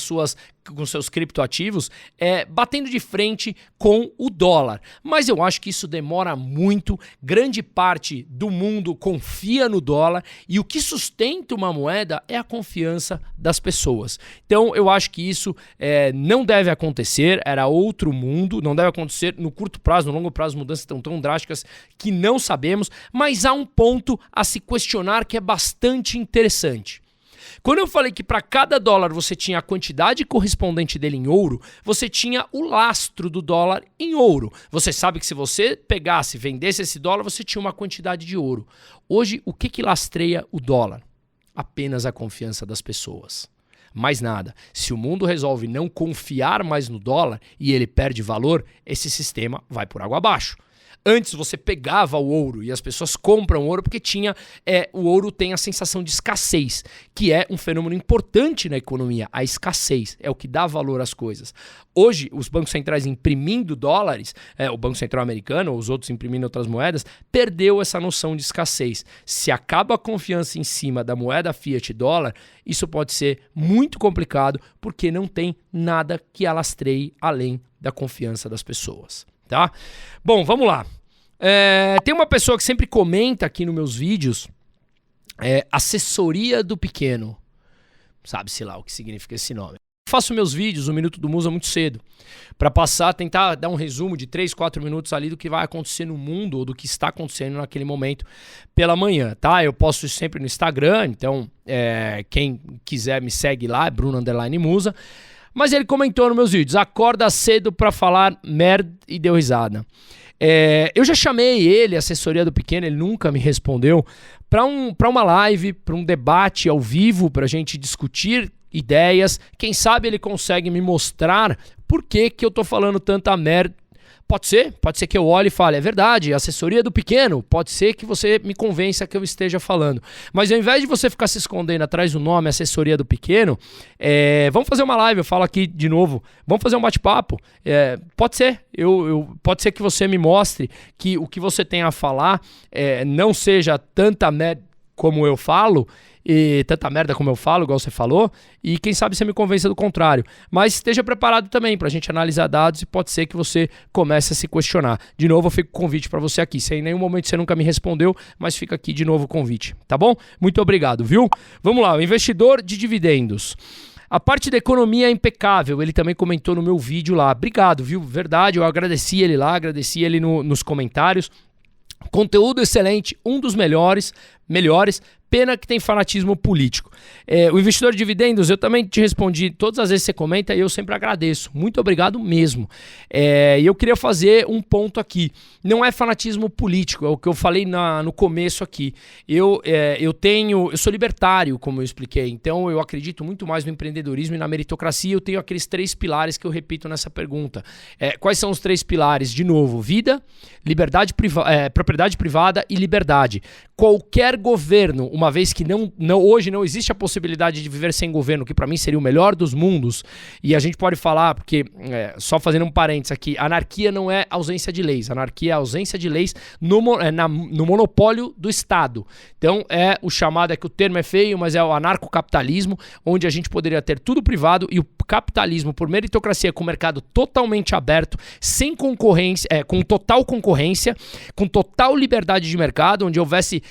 seus criptoativos, batendo de frente com o dólar. Mas eu acho que isso demora muito, grande parte do mundo confia no dólar e o que sustenta uma moeda é a confiança das pessoas. Então eu acho que isso não deve acontecer, era outro mundo, não deve acontecer no curto prazo, no longo prazo, mudanças tão drásticas que não sabemos, mas há um ponto a se questionar que é bastante interessante. Quando eu falei que para cada dólar você tinha a quantidade correspondente dele em ouro, você tinha o lastro do dólar em ouro. Você sabe que se você pegasse, vendesse esse dólar, você tinha uma quantidade de ouro. Hoje, o que lastreia o dólar? Apenas a confiança das pessoas. Mais nada. Se o mundo resolve não confiar mais no dólar e ele perde valor, esse sistema vai por água abaixo. Antes você pegava o ouro e as pessoas compram ouro porque o ouro tem a sensação de escassez, que é um fenômeno importante na economia. A escassez é o que dá valor às coisas. Hoje, os bancos centrais imprimindo dólares, o Banco Central americano ou os outros imprimindo outras moedas, perdeu essa noção de escassez. Se acaba a confiança em cima da moeda fiat dólar, isso pode ser muito complicado porque não tem nada que alastreie além da confiança das pessoas. Tá? Bom, vamos lá. Tem uma pessoa que sempre comenta aqui nos meus vídeos, assessoria do pequeno. Sabe-se lá o que significa esse nome. Eu faço meus vídeos, o Minuto do Musa, muito cedo, para tentar dar um resumo de 3, 4 minutos ali do que vai acontecer no mundo ou do que está acontecendo naquele momento pela manhã, tá? Eu posto isso sempre no Instagram, então quem quiser me segue lá, é Bruno_Musa. Mas ele comentou nos meus vídeos, acorda cedo pra falar merda e deu risada. Eu já chamei ele, assessoria do pequeno, ele nunca me respondeu, pra uma live, pra um debate ao vivo, pra gente discutir ideias. Quem sabe ele consegue me mostrar por que eu tô falando tanta merda. Pode ser que eu olhe e fale, é verdade, assessoria do pequeno, pode ser que você me convença que eu esteja falando. Mas ao invés de você ficar se escondendo atrás do nome assessoria do pequeno, vamos fazer uma live, eu falo aqui de novo, vamos fazer um bate-papo. Pode ser, pode ser que você me mostre que o que você tem a falar não seja tanta merda como eu falo, e tanta merda como eu falo, igual você falou, e quem sabe você me convença do contrário. Mas esteja preparado também pra gente analisar dados e pode ser que você comece a se questionar. De novo, eu fico com o convite pra você aqui. Se em nenhum momento você nunca me respondeu, mas fica aqui de novo o convite, tá bom? Muito obrigado, viu? Vamos lá, o investidor de dividendos. A parte da economia é impecável, ele também comentou no meu vídeo lá. Obrigado, viu? Verdade, eu agradeci ele lá, agradeci ele nos comentários. Conteúdo excelente, um dos melhores, pena que tem fanatismo político. O investidor de dividendos, eu também te respondi todas as vezes que você comenta e eu sempre agradeço. Muito obrigado mesmo. E eu queria fazer um ponto aqui. Não é fanatismo político, é o que eu falei no começo aqui. Eu sou libertário, como eu expliquei, então eu acredito muito mais no empreendedorismo e na meritocracia. Eu tenho aqueles 3 pilares que eu repito nessa pergunta. Quais são os 3 pilares? De novo, vida, propriedade privada e liberdade. Qualquer governo, uma vez que hoje não existe a possibilidade de viver sem governo, que para mim seria o melhor dos mundos, e a gente pode falar, porque, só fazendo um parênteses aqui, anarquia não é ausência de leis, anarquia é ausência de leis no monopólio do Estado. Então, o chamado, que o termo é feio, mas é o anarcocapitalismo, onde a gente poderia ter tudo privado e o capitalismo por meritocracia com o mercado totalmente aberto, sem concorrência, com total concorrência, com total liberdade de mercado, onde houvesse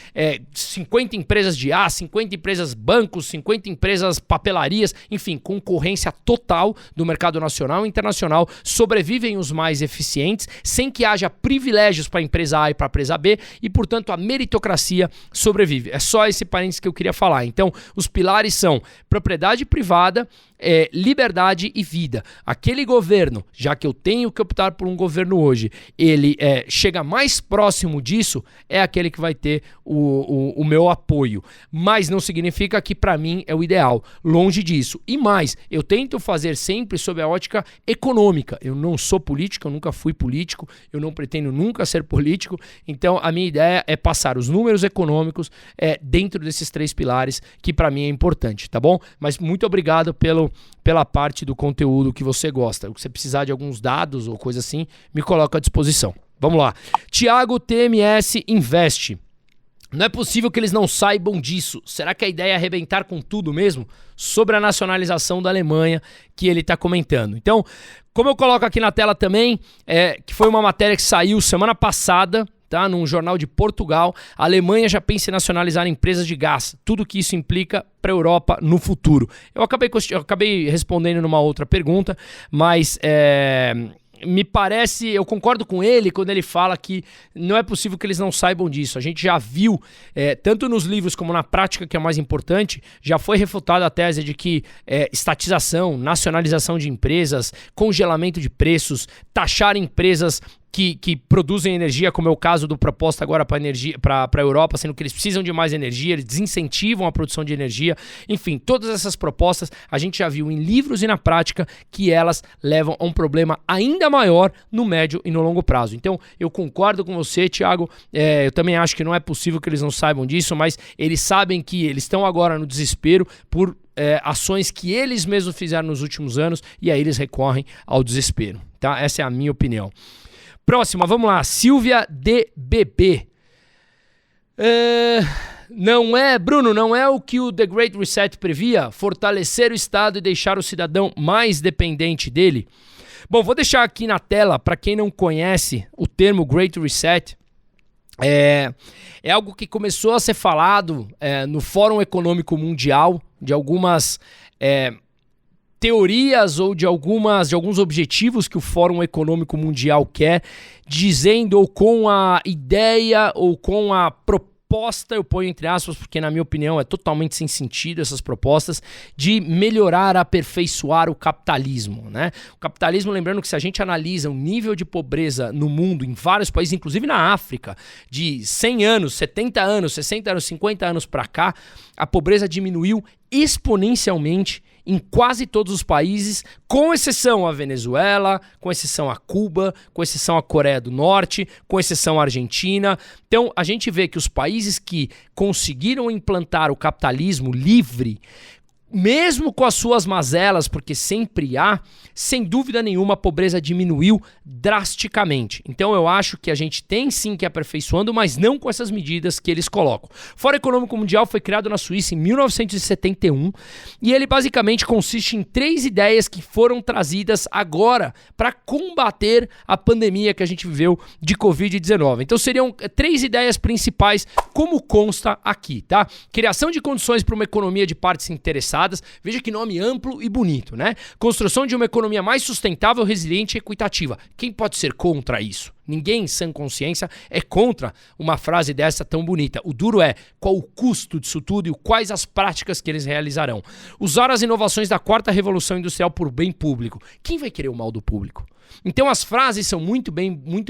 50 empresas de 50 empresas bancos, 50 empresas papelarias, enfim, concorrência total do mercado nacional e internacional, sobrevivem os mais eficientes, sem que haja privilégios para a empresa A e para a empresa B, e portanto a meritocracia sobrevive. É só esse parênteses que eu queria falar. Então, os pilares são propriedade privada, liberdade e vida. Aquele governo, já que eu tenho que optar por um governo hoje, ele chega mais próximo disso, é aquele que vai ter o meu apoio. apoio, mas não significa que para mim é o ideal, longe disso. E mais, eu tento fazer sempre sob a ótica econômica. Eu não sou político, eu nunca fui político, eu não pretendo nunca ser político, então a minha ideia é passar os números econômicos dentro desses 3 pilares, que para mim é importante, tá bom? Mas muito obrigado pela parte do conteúdo que você gosta. Se você precisar de alguns dados ou coisa assim, me coloca à disposição. Vamos lá. Thiago TMS Investe. Não é possível que eles não saibam disso. Será que a ideia é arrebentar com tudo mesmo? Sobre a nacionalização da Alemanha que ele está comentando. Então, como eu coloco aqui na tela também, que foi uma matéria que saiu semana passada, tá? Num jornal de Portugal, a Alemanha já pensa em nacionalizar empresas de gás. Tudo que isso implica para a Europa no futuro. Eu acabei respondendo numa outra pergunta, mas me parece, eu concordo com ele quando ele fala que não é possível que eles não saibam disso. A gente já viu, tanto nos livros como na prática, que é o mais importante, já foi refutada a tese de que estatização, nacionalização de empresas, congelamento de preços, taxar empresas que produzem energia, como é o caso do proposta agora para a Europa, sendo que eles precisam de mais energia, eles desincentivam a produção de energia. Enfim, todas essas propostas a gente já viu em livros e na prática que elas levam a um problema ainda maior no médio e no longo prazo. Então, eu concordo com você, Thiago. Eu também acho que não é possível que eles não saibam disso, mas eles sabem que eles estão agora no desespero por ações que eles mesmos fizeram nos últimos anos e aí eles recorrem ao desespero. Tá? Essa é a minha opinião. Próxima, vamos lá. Silvia DBB. Bruno, não é o que o The Great Reset previa? Fortalecer o Estado e deixar o cidadão mais dependente dele? Bom, vou deixar aqui na tela, para quem não conhece o termo Great Reset. É algo que começou a ser falado no Fórum Econômico Mundial, de algumas teorias ou de alguns objetivos que o Fórum Econômico Mundial quer, dizendo ou com a ideia ou com a proposta, eu ponho entre aspas, porque na minha opinião é totalmente sem sentido essas propostas, de melhorar, aperfeiçoar o capitalismo, né? O capitalismo, lembrando que se a gente analisa o nível de pobreza no mundo, em vários países, inclusive na África, de 100 anos, 70 anos, 60 anos, 50 anos para cá, a pobreza diminuiu exponencialmente em quase todos os países, com exceção a Venezuela, com exceção a Cuba, com exceção a Coreia do Norte, com exceção a Argentina. Então, a gente vê que os países que conseguiram implantar o capitalismo livre, mesmo com as suas mazelas, porque sempre há, sem dúvida nenhuma a pobreza diminuiu drasticamente. Então eu acho que a gente tem sim que ir aperfeiçoando, mas não com essas medidas que eles colocam. O Fórum Econômico Mundial foi criado na Suíça em 1971 e ele basicamente consiste em 3 ideias que foram trazidas agora para combater a pandemia que a gente viveu de Covid-19. Então seriam 3 ideias principais, como consta aqui, tá? Criação de condições para uma economia de partes interessadas. Veja que nome amplo e bonito, né? Construção de uma economia mais sustentável, resiliente e equitativa. Quem pode ser contra isso? Ninguém em sã consciência é contra uma frase dessa tão bonita. O duro é qual o custo disso tudo e quais as práticas que eles realizarão. Usar as inovações da 4ª Revolução Industrial por bem público. Quem vai querer o mal do público? Então as frases são muito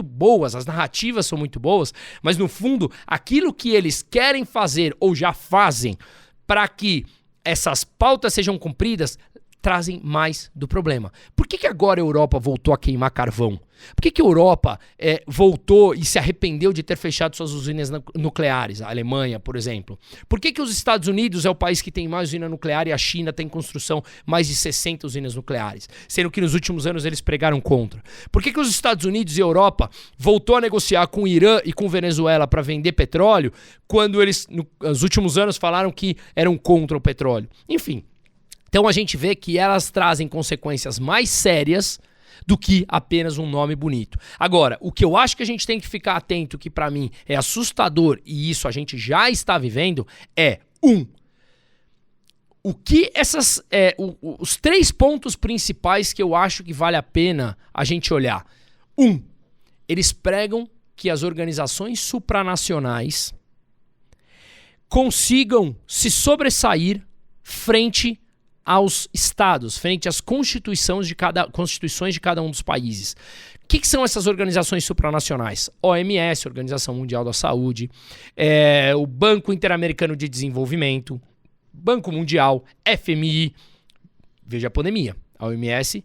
boas, as narrativas são muito boas, mas no fundo, aquilo que eles querem fazer ou já fazem para que essas pautas sejam cumpridas, trazem mais do problema. Por que agora a Europa voltou a queimar carvão? Por que a Europa voltou e se arrependeu de ter fechado suas usinas nucleares? A Alemanha, por exemplo. Por que os Estados Unidos é o país que tem mais usina nuclear e a China tem em construção mais de 60 usinas nucleares? Sendo que nos últimos anos eles pregaram contra. Por que os Estados Unidos e a Europa voltou a negociar com o Irã e com a Venezuela para vender petróleo quando eles, nos últimos anos, falaram que eram contra o petróleo? Enfim. Então a gente vê que elas trazem consequências mais sérias do que apenas um nome bonito. Agora, o que eu acho que a gente tem que ficar atento, que para mim é assustador, e isso a gente já está vivendo, é o que os 3 pontos principais que eu acho que vale a pena a gente olhar. Eles pregam que as organizações supranacionais consigam se sobressair frente aos estados, frente às constituições de cada um dos países. O que são essas organizações supranacionais? OMS, Organização Mundial da Saúde, o Banco Interamericano de Desenvolvimento, Banco Mundial, FMI. Veja a pandemia. A OMS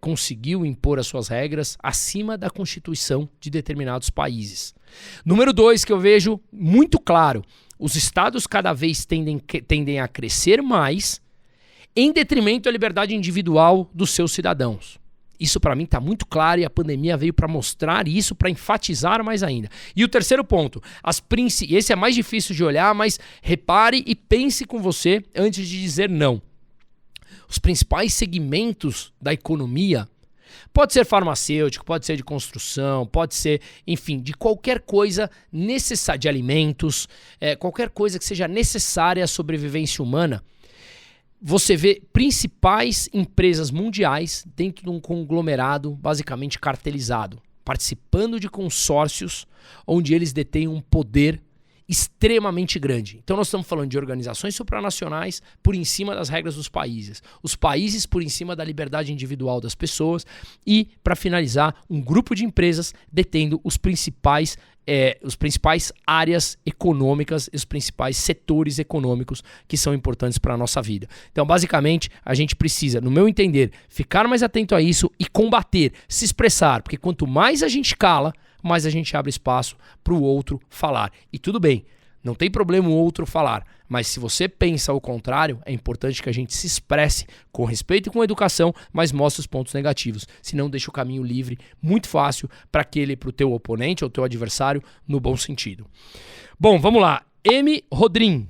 conseguiu impor as suas regras acima da Constituição de determinados países. Número 2, que eu vejo muito claro, os estados cada vez tendem a crescer mais em detrimento da liberdade individual dos seus cidadãos. Isso para mim está muito claro e a pandemia veio para mostrar isso, para enfatizar mais ainda. E o terceiro ponto, esse é mais difícil de olhar, mas repare e pense com você antes de dizer não. Os principais segmentos da economia, pode ser farmacêutico, pode ser de construção, pode ser, enfim, de qualquer coisa necessária, de alimentos, qualquer coisa que seja necessária à sobrevivência humana, você vê principais empresas mundiais dentro de um conglomerado basicamente cartelizado, participando de consórcios onde eles detêm um poder extremamente grande. Então nós estamos falando de organizações supranacionais por em cima das regras dos países, os países por em cima da liberdade individual das pessoas e, para finalizar, um grupo de empresas detendo os principais áreas econômicas e os principais setores econômicos que são importantes para a nossa vida. Então, basicamente, a gente precisa, no meu entender, ficar mais atento a isso e combater, se expressar, porque quanto mais a gente cala, mais a gente abre espaço para o outro falar. E tudo bem, não tem problema o outro falar, mas se você pensa o contrário, é importante que a gente se expresse com respeito e com educação, mas mostre os pontos negativos. Senão deixa o caminho livre, muito fácil, para o teu oponente ou teu adversário, no bom sentido. Bom, vamos lá. M. Rodrim.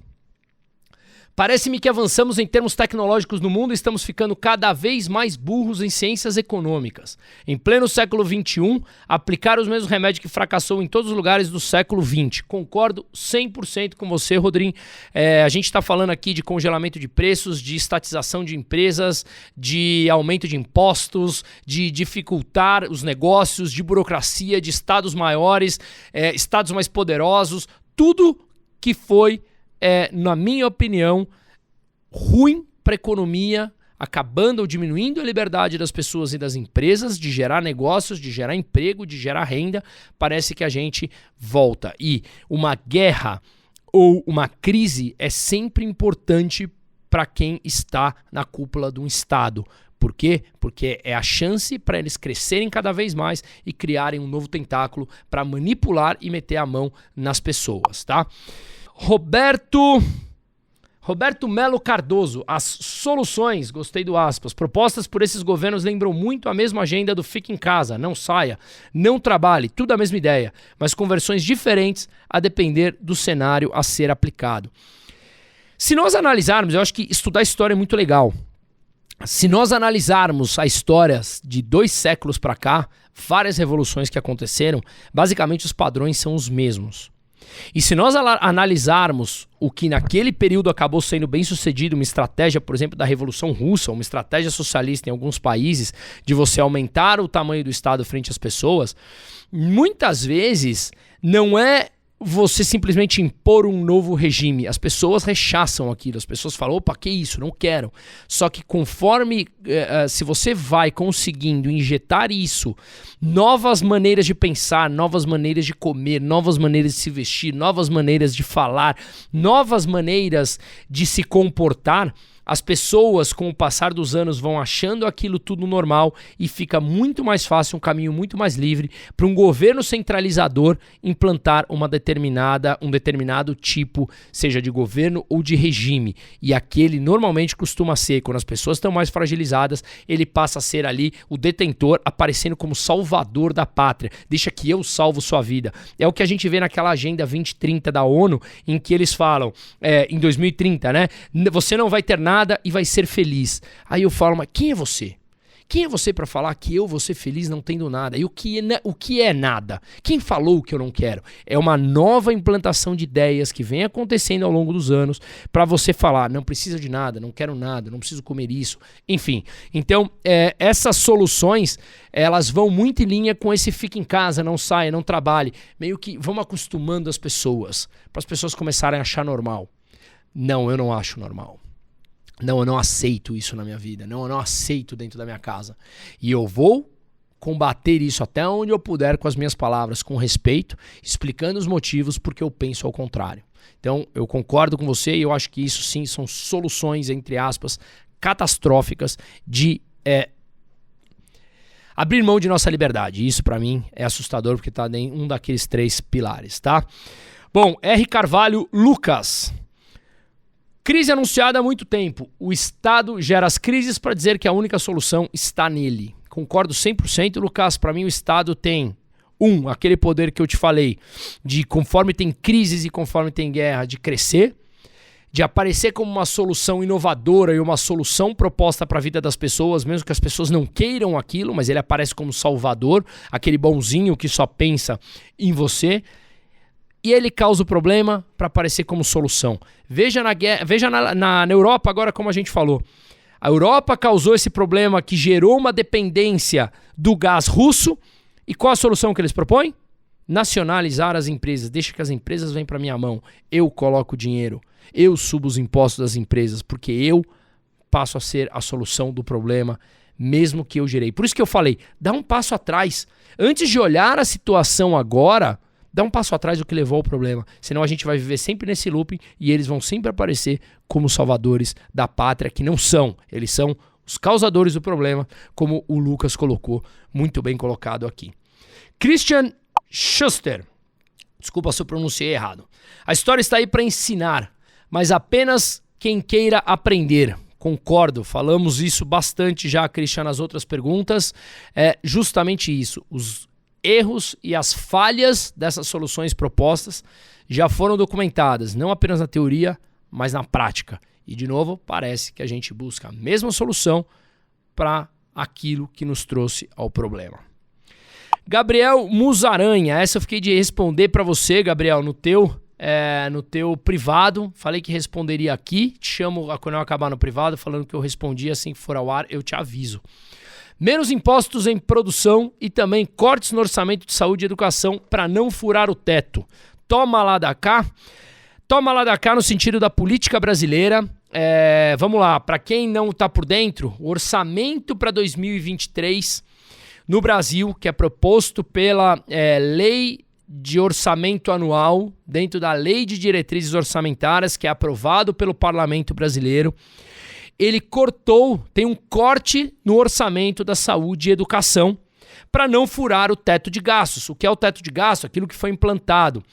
Parece-me que avançamos em termos tecnológicos no mundo e estamos ficando cada vez mais burros em ciências econômicas. Em pleno século XXI, aplicar os mesmos remédios que fracassou em todos os lugares do século XX. Concordo 100% com você, Rodrigo. A gente está falando aqui de congelamento de preços, de estatização de empresas, de aumento de impostos, de dificultar os negócios, de burocracia, de estados maiores, estados mais poderosos. Tudo que foi, na minha opinião, ruim para a economia, acabando ou diminuindo a liberdade das pessoas e das empresas de gerar negócios, de gerar emprego, de gerar renda, parece que a gente volta. E uma guerra ou uma crise é sempre importante para quem está na cúpula de um Estado. Por quê? Porque é a chance para eles crescerem cada vez mais e criarem um novo tentáculo para manipular e meter a mão nas pessoas, tá? Roberto Melo Cardoso, as soluções, gostei do aspas, propostas por esses governos lembram muito a mesma agenda do fique em casa, não saia, não trabalhe, tudo a mesma ideia, mas com versões diferentes a depender do cenário a ser aplicado. Se nós analisarmos, eu acho que estudar história é muito legal. Se nós analisarmos a história de 2 séculos para cá, várias revoluções que aconteceram, basicamente os padrões são os mesmos. E se nós analisarmos o que naquele período acabou sendo bem sucedido, uma estratégia, por exemplo, da Revolução Russa, uma estratégia socialista em alguns países, de você aumentar o tamanho do Estado frente às pessoas, muitas vezes não é você simplesmente impor um novo regime. As pessoas rechaçam aquilo, as pessoas falam, opa, que isso, não quero. Só que conforme, se você vai conseguindo injetar isso, novas maneiras de pensar, novas maneiras de comer, novas maneiras de se vestir, novas maneiras de falar, novas maneiras de se comportar, as pessoas, com o passar dos anos, vão achando aquilo tudo normal e fica muito mais fácil, um caminho muito mais livre para um governo centralizador implantar um determinado tipo, seja de governo ou de regime. E aquele normalmente costuma ser, quando as pessoas estão mais fragilizadas, ele passa a ser ali o detentor, aparecendo como salvador da pátria. Deixa que eu salvo sua vida. É o que a gente vê naquela Agenda 2030 da ONU, em que eles falam, em 2030, né? Você não vai ter nada e vai ser feliz. Aí eu falo, mas quem é você? Quem é você para falar que eu vou ser feliz não tendo nada? E o que é nada? Quem falou que eu não quero? É uma nova implantação de ideias que vem acontecendo ao longo dos anos para você falar, não precisa de nada, não quero nada, não preciso comer isso. Enfim, então essas soluções, elas vão muito em linha com esse fica em casa, não saia, não trabalhe. Meio que vamos acostumando as pessoas, para as pessoas começarem a achar normal. Não, eu não acho normal. Não, eu não aceito isso na minha vida. Não, eu não aceito dentro da minha casa. E eu vou combater isso até onde eu puder com as minhas palavras, com respeito, explicando os motivos porque eu penso ao contrário. Então, eu concordo com você e eu acho que isso sim são soluções, entre aspas, catastróficas de abrir mão de nossa liberdade. Isso pra mim é assustador porque tá em um daqueles 3 pilares, tá? Bom, R. Carvalho Lucas. Crise anunciada há muito tempo. O Estado gera as crises para dizer que a única solução está nele. Concordo 100%, Lucas. Para mim o Estado tem, aquele poder que eu te falei, de conforme tem crises e conforme tem guerra, de crescer, de aparecer como uma solução inovadora e uma solução proposta para a vida das pessoas, mesmo que as pessoas não queiram aquilo, mas ele aparece como salvador, aquele bonzinho que só pensa em você. E ele causa o problema para aparecer como solução. Veja na Europa agora como a gente falou. A Europa causou esse problema que gerou uma dependência do gás russo. E qual a solução que eles propõem? Nacionalizar as empresas. Deixa que as empresas venham para minha mão. Eu coloco o dinheiro. Eu subo os impostos das empresas. Porque eu passo a ser a solução do problema, mesmo que eu gerei. Por isso que eu falei, dá um passo atrás. Antes de olhar a situação agora, dá um passo atrás do que levou ao problema. Senão a gente vai viver sempre nesse looping e eles vão sempre aparecer como salvadores da pátria, que não são. Eles são os causadores do problema, como o Lucas colocou, muito bem colocado aqui. Christian Schuster. Desculpa se eu pronunciei errado. A história está aí para ensinar, mas apenas quem queira aprender. Concordo, falamos isso bastante já, Christian, nas outras perguntas. É justamente isso. Os erros e as falhas dessas soluções propostas já foram documentadas, não apenas na teoria, mas na prática. E, de novo, parece que a gente busca a mesma solução para aquilo que nos trouxe ao problema. Gabriel Musaranha, essa eu fiquei de responder para você, Gabriel, no teu privado. Falei que responderia aqui, te chamo quando eu acabar no privado, falando que eu respondi assim que for ao ar, eu te aviso. Menos impostos em produção e também cortes no orçamento de saúde e educação para não furar o teto. Toma lá da cá. Toma lá da cá no sentido da política brasileira. Vamos lá, para quem não está por dentro, o orçamento para 2023 no Brasil, que é proposto pela Lei de Orçamento Anual, dentro da Lei de Diretrizes Orçamentárias, que é aprovado pelo Parlamento Brasileiro, ele tem um corte no orçamento da saúde e educação para não furar o teto de gastos. O que é o teto de gastos? Aquilo que foi implantado.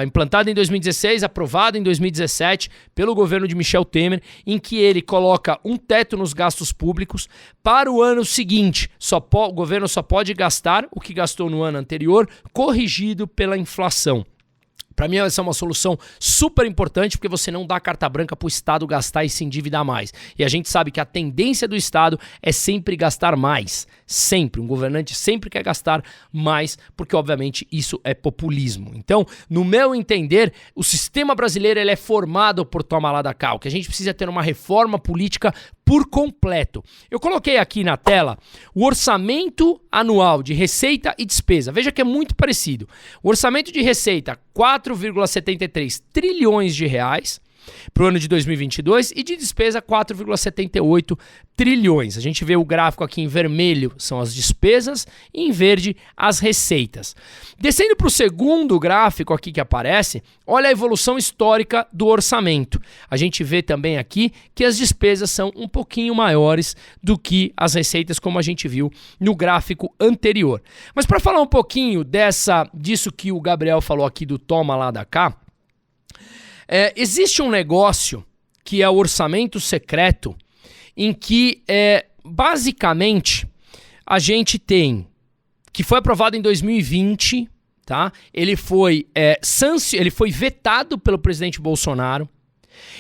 Implantado em 2016, aprovado em 2017 pelo governo de Michel Temer, em que ele coloca um teto nos gastos públicos para o ano seguinte. O governo só pode gastar o que gastou no ano anterior, corrigido pela inflação. Para mim, essa é uma solução super importante, porque você não dá carta branca para o Estado gastar e se endividar mais. E a gente sabe que a tendência do Estado é sempre gastar mais. Sempre. Um governante sempre quer gastar mais, porque, obviamente, isso é populismo. Então, no meu entender, o sistema brasileiro ele é formado por toma lá da cá. O que a gente precisa é ter uma reforma política por completo. Eu coloquei aqui na tela o orçamento anual de receita e despesa. Veja que é muito parecido. O orçamento de receita, 4,73 trilhões de reais para o ano de 2022 e de despesa 4,78 trilhões. A gente vê o gráfico aqui em vermelho, são as despesas, e em verde as receitas. Descendo para o segundo gráfico aqui que aparece, olha a evolução histórica do orçamento. A gente vê também aqui que as despesas são um pouquinho maiores do que as receitas, como a gente viu no gráfico anterior. Mas para falar um pouquinho disso que o Gabriel falou aqui do toma lá da cá, existe um negócio que é o orçamento secreto, em que basicamente a gente tem, que foi aprovado em 2020, tá? Ele foi vetado pelo presidente Bolsonaro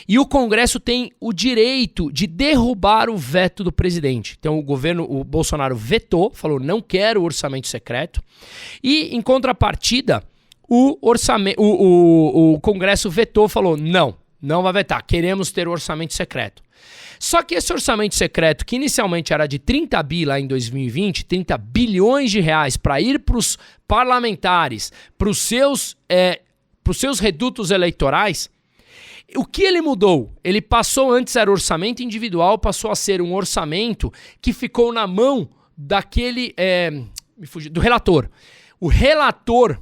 e o Congresso tem o direito de derrubar o veto do presidente. Então o Bolsonaro vetou, falou não quero o orçamento secreto e em contrapartida o Congresso vetou, falou não vai vetar, queremos ter o orçamento secreto. Só que esse orçamento secreto, que inicialmente era de 30 bi lá em 2020, 30 bilhões de reais para ir para os parlamentares, para os seus redutos eleitorais, O que ele mudou? Ele passou, antes era orçamento individual, passou a ser um orçamento que ficou na mão daquele, do relator. O relator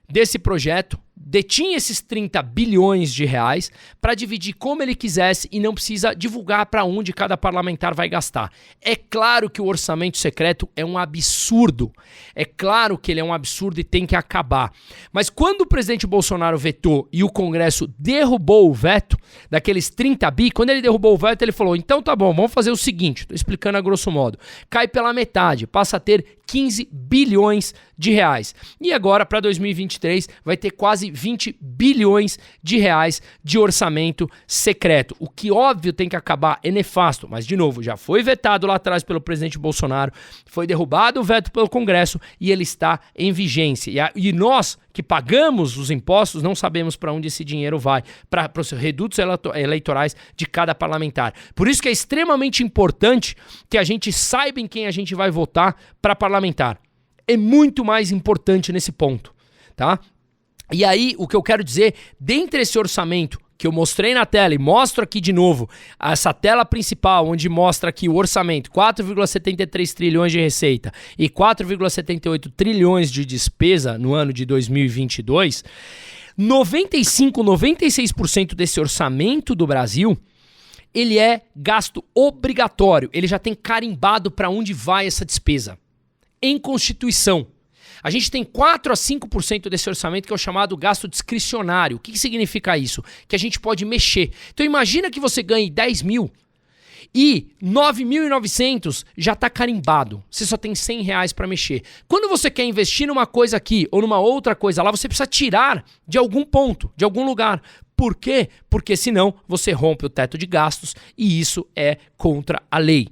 desse projeto detinha esses 30 bilhões de reais para dividir como ele quisesse e não precisa divulgar para onde cada parlamentar vai gastar. É claro que o orçamento secreto é um absurdo. É claro que ele é um absurdo e tem que acabar. Mas quando o presidente Bolsonaro vetou e o Congresso derrubou o veto daqueles 30 bi, quando ele derrubou o veto, ele falou, então tá bom, vamos fazer o seguinte, estou explicando a grosso modo, cai pela metade, passa a ter 15 bilhões de reais. E agora, para 2023, vai ter quase 20 bilhões de reais de orçamento secreto. O que, óbvio, tem que acabar, é nefasto. Mas, de novo, já foi vetado lá atrás pelo presidente Bolsonaro, foi derrubado o veto pelo Congresso e ele está em vigência. E nós, que pagamos os impostos, não sabemos para onde esse dinheiro vai, para os redutos eleitorais de cada parlamentar. Por isso que é extremamente importante que a gente saiba em quem a gente vai votar para parlamentar. É muito mais importante nesse ponto, tá? E aí, o que eu quero dizer, dentre esse orçamento que eu mostrei na tela e mostro aqui de novo, essa tela principal onde mostra aqui o orçamento, 4,73 trilhões de receita e 4,78 trilhões de despesa no ano de 2022, 96% desse orçamento do Brasil, ele é gasto obrigatório, ele já tem carimbado para onde vai essa despesa, em Constituição. A gente tem 4 a 5% desse orçamento que é o chamado gasto discricionário. O que significa isso? Que a gente pode mexer. Então imagina que você ganhe 10 mil e 9.900 já está carimbado. Você só tem 100 reais para mexer. Quando você quer investir numa coisa aqui ou numa outra coisa lá, você precisa tirar de algum ponto, de algum lugar. Por quê? Porque senão você rompe o teto de gastos e isso é contra a lei.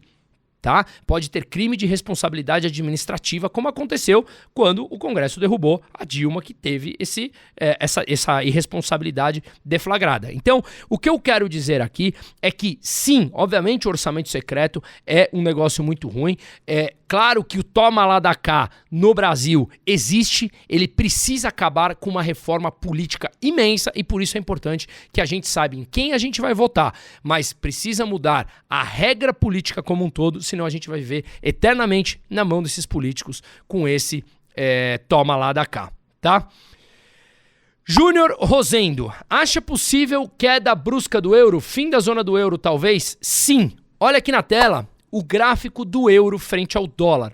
Tá? Pode ter crime de responsabilidade administrativa, como aconteceu quando o Congresso derrubou a Dilma, que teve essa irresponsabilidade deflagrada. Então, o que eu quero dizer aqui é que, sim, obviamente o orçamento secreto é um negócio muito ruim. É claro que o toma lá da cá no Brasil existe, ele precisa acabar com uma reforma política imensa e por isso é importante que a gente saiba em quem a gente vai votar, mas precisa mudar a regra política como um todo, senão a gente vai viver eternamente na mão desses políticos com esse toma lá da cá, tá? Júnior Rosendo, acha possível queda brusca do euro, fim da zona do euro talvez? Sim, olha aqui na tela o gráfico do euro frente ao dólar.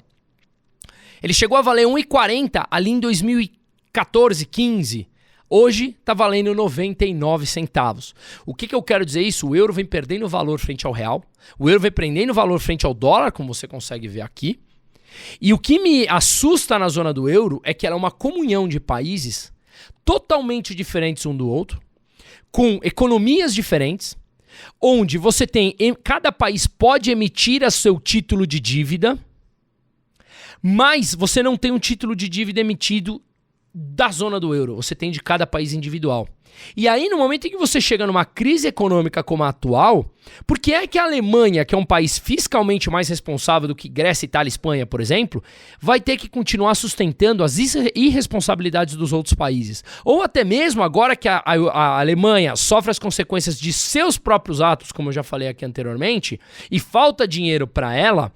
Ele chegou a valer 1,40 ali em 2014, 15. Hoje está valendo 99 centavos. O que eu quero dizer isso? O euro vem perdendo valor frente ao real. O euro vem perdendo valor frente ao dólar, como você consegue ver aqui. E o que me assusta na zona do euro é que ela é uma comunhão de países totalmente diferentes um do outro, com economias diferentes, onde você tem, cada país pode emitir a seu título de dívida, mas você não tem um título de dívida emitido da zona do euro, você tem de cada país individual. E aí, no momento em que você chega numa crise econômica como a atual, por que é que a Alemanha, que é um país fiscalmente mais responsável do que Grécia, Itália e Espanha, por exemplo, vai ter que continuar sustentando as irresponsabilidades dos outros países? Ou até mesmo agora que a Alemanha sofre as consequências de seus próprios atos, como eu já falei aqui anteriormente, e falta dinheiro para ela,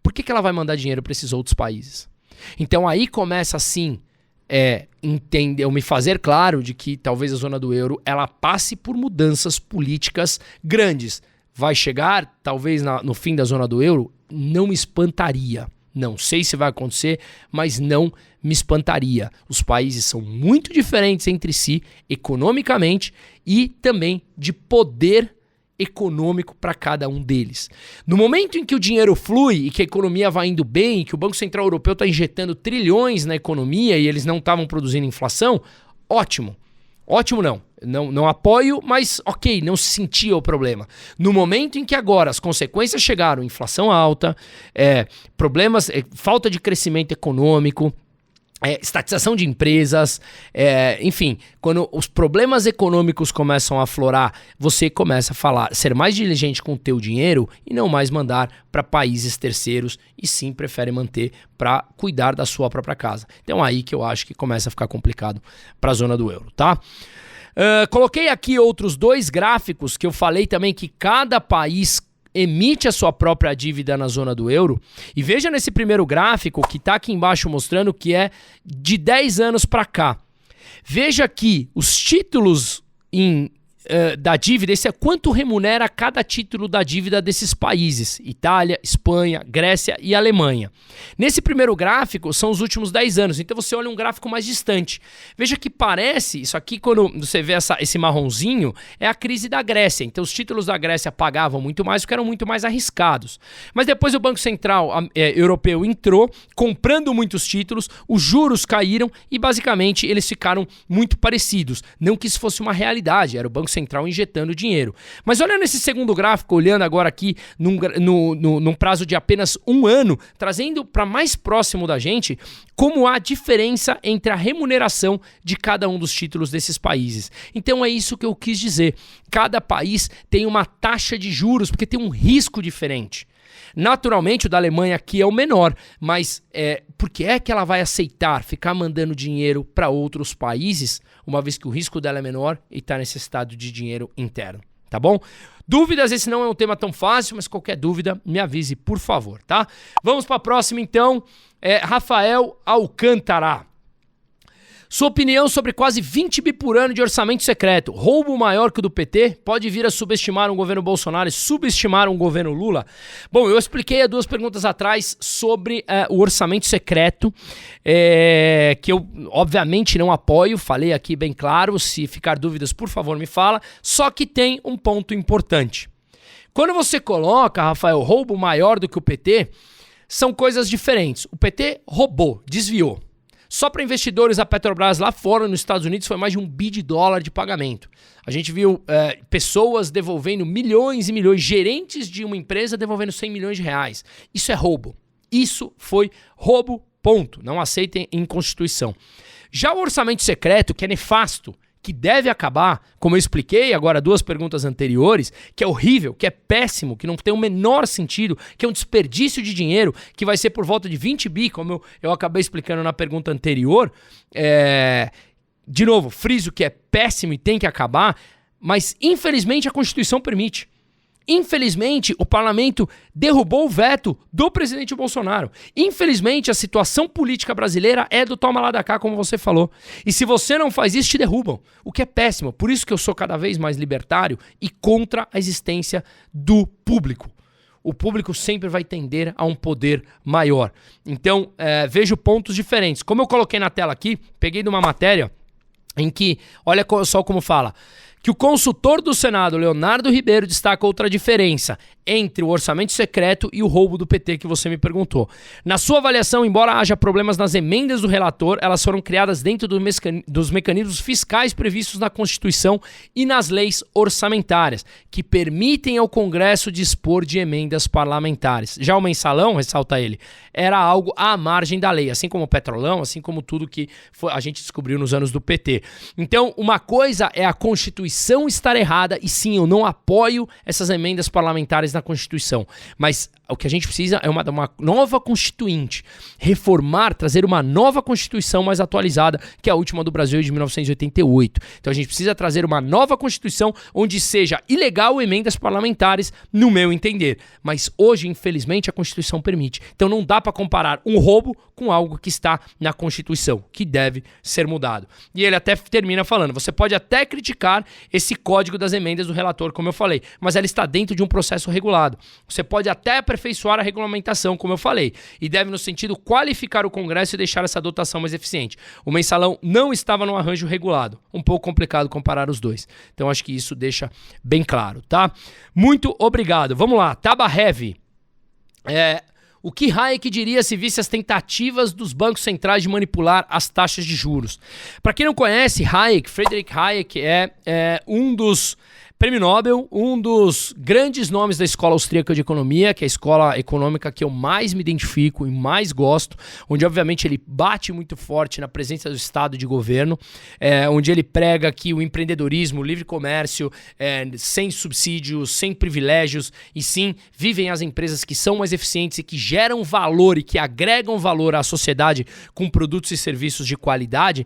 por que ela vai mandar dinheiro para esses outros países? Então aí começa assim, me fazer claro de que talvez a zona do euro ela passe por mudanças políticas grandes. Vai chegar, talvez no fim da zona do euro? Não me espantaria. Não sei se vai acontecer, mas não me espantaria. Os países são muito diferentes entre si, economicamente e também de poder econômico para cada um deles. No momento em que o dinheiro flui e que a economia vai indo bem, que o Banco Central Europeu está injetando trilhões na economia e eles não estavam produzindo inflação, ótimo. Ótimo não apoio, mas ok, não se sentia o problema. No momento em que agora as consequências chegaram, inflação alta, problemas, falta de crescimento econômico, estatização de empresas, enfim, quando os problemas econômicos começam a aflorar, você começa a ser mais diligente com o teu dinheiro e não mais mandar para países terceiros e sim prefere manter para cuidar da sua própria casa. Então aí que eu acho que começa a ficar complicado para a zona do euro, tá? Coloquei aqui outros 2 gráficos que eu falei também que cada país emite a sua própria dívida na zona do euro. E veja nesse primeiro gráfico que está aqui embaixo mostrando que é de 10 anos para cá. Veja que os títulos da dívida, esse é quanto remunera cada título da dívida desses países: Itália, Espanha, Grécia e Alemanha. Nesse primeiro gráfico são os últimos 10 anos, então você olha um gráfico mais distante. Veja que parece, isso aqui quando você vê esse marronzinho, é a crise da Grécia. Então os títulos da Grécia pagavam muito mais porque eram muito mais arriscados. Mas depois o Banco Central Europeu entrou, comprando muitos títulos, os juros caíram e basicamente eles ficaram muito parecidos. Não que isso fosse uma realidade, era o Banco Central injetando dinheiro. Mas olha nesse segundo gráfico, olhando agora aqui num prazo de apenas 1 ano, trazendo para mais próximo da gente como há diferença entre a remuneração de cada um dos títulos desses países. Então é isso que eu quis dizer. Cada país tem uma taxa de juros, porque tem um risco diferente. Naturalmente o da Alemanha aqui é o menor, mas por que é que ela vai aceitar ficar mandando dinheiro para outros países, uma vez que o risco dela é menor e está necessitado de dinheiro interno, tá bom? Dúvidas? Esse não é um tema tão fácil, mas qualquer dúvida me avise, por favor, tá? Vamos para a próxima então, Rafael Alcântara. Sua opinião sobre quase 20 bi por ano de orçamento secreto, roubo maior que o do PT, pode vir a subestimar um governo Bolsonaro e subestimar um governo Lula? Bom, eu expliquei há 2 perguntas atrás sobre o orçamento secreto, que eu obviamente não apoio, falei aqui bem claro, se ficar dúvidas por favor me fala, só que tem um ponto importante. Quando você coloca, Rafael, roubo maior do que o PT, são coisas diferentes. O PT roubou, desviou. Só para investidores da Petrobras lá fora, nos Estados Unidos, foi mais de $1 bi de pagamento. A gente viu pessoas devolvendo milhões e milhões, gerentes de uma empresa devolvendo 100 milhões de reais. Isso é roubo. Isso foi roubo, ponto. Não aceitem em Constituição. Já o orçamento secreto, que é nefasto, que deve acabar, como eu expliquei agora 2 perguntas anteriores, que é horrível, que é péssimo, que não tem o menor sentido, que é um desperdício de dinheiro, que vai ser por volta de 20 bi, como eu acabei explicando na pergunta anterior. De novo, friso que é péssimo e tem que acabar, mas infelizmente a Constituição permite. Infelizmente, o parlamento derrubou o veto do presidente Bolsonaro. Infelizmente, a situação política brasileira é do toma lá da cá, como você falou. E se você não faz isso, te derrubam. O que é péssimo. Por isso que eu sou cada vez mais libertário e contra a existência do público. O público sempre vai tender a um poder maior. Então, vejo pontos diferentes. Como eu coloquei na tela aqui, peguei de uma matéria em que, olha só como fala, que o consultor do Senado, Leonardo Ribeiro, destaca outra diferença entre o orçamento secreto e o roubo do PT que você me perguntou. Na sua avaliação, embora haja problemas nas emendas do relator, elas foram criadas dentro dos mecanismos fiscais previstos na Constituição e nas leis orçamentárias, que permitem ao Congresso dispor de emendas parlamentares. Já o mensalão, ressalta ele, era algo à margem da lei, assim como o petrolão, assim como tudo que a gente descobriu nos anos do PT. Então, uma coisa é a Constituição estar errada, e sim, eu não apoio essas emendas parlamentares na Constituição, mas o que a gente precisa é uma nova Constituinte, reformar, trazer uma nova Constituição mais atualizada, que é a última do Brasil de 1988. Então a gente precisa trazer uma nova Constituição onde seja ilegal emendas parlamentares, no meu entender. Mas hoje, infelizmente, a Constituição permite. Então não dá para comparar um roubo com algo que está na Constituição, que deve ser mudado. E ele até termina falando, você pode até criticar esse código das emendas do relator, como eu falei, mas ela está dentro de um processo regulado. Você pode até aperfeiçoar a regulamentação, como eu falei, e deve, no sentido, qualificar o Congresso e deixar essa dotação mais eficiente. O mensalão não estava no arranjo regulado. Um pouco complicado comparar os dois. Então, acho que isso deixa bem claro, tá? Muito obrigado. Vamos lá. Taba Heavy. O que Hayek diria se visse as tentativas dos bancos centrais de manipular as taxas de juros? Para quem não conhece, Hayek, Friedrich Hayek, é um dos Prêmio Nobel, um dos grandes nomes da escola austríaca de economia, que é a escola econômica que eu mais me identifico e mais gosto, onde obviamente ele bate muito forte na presença do Estado e de governo, onde ele prega que o empreendedorismo, o livre comércio, sem subsídios, sem privilégios, e sim, vivem as empresas que são mais eficientes e que geram valor e que agregam valor à sociedade com produtos e serviços de qualidade.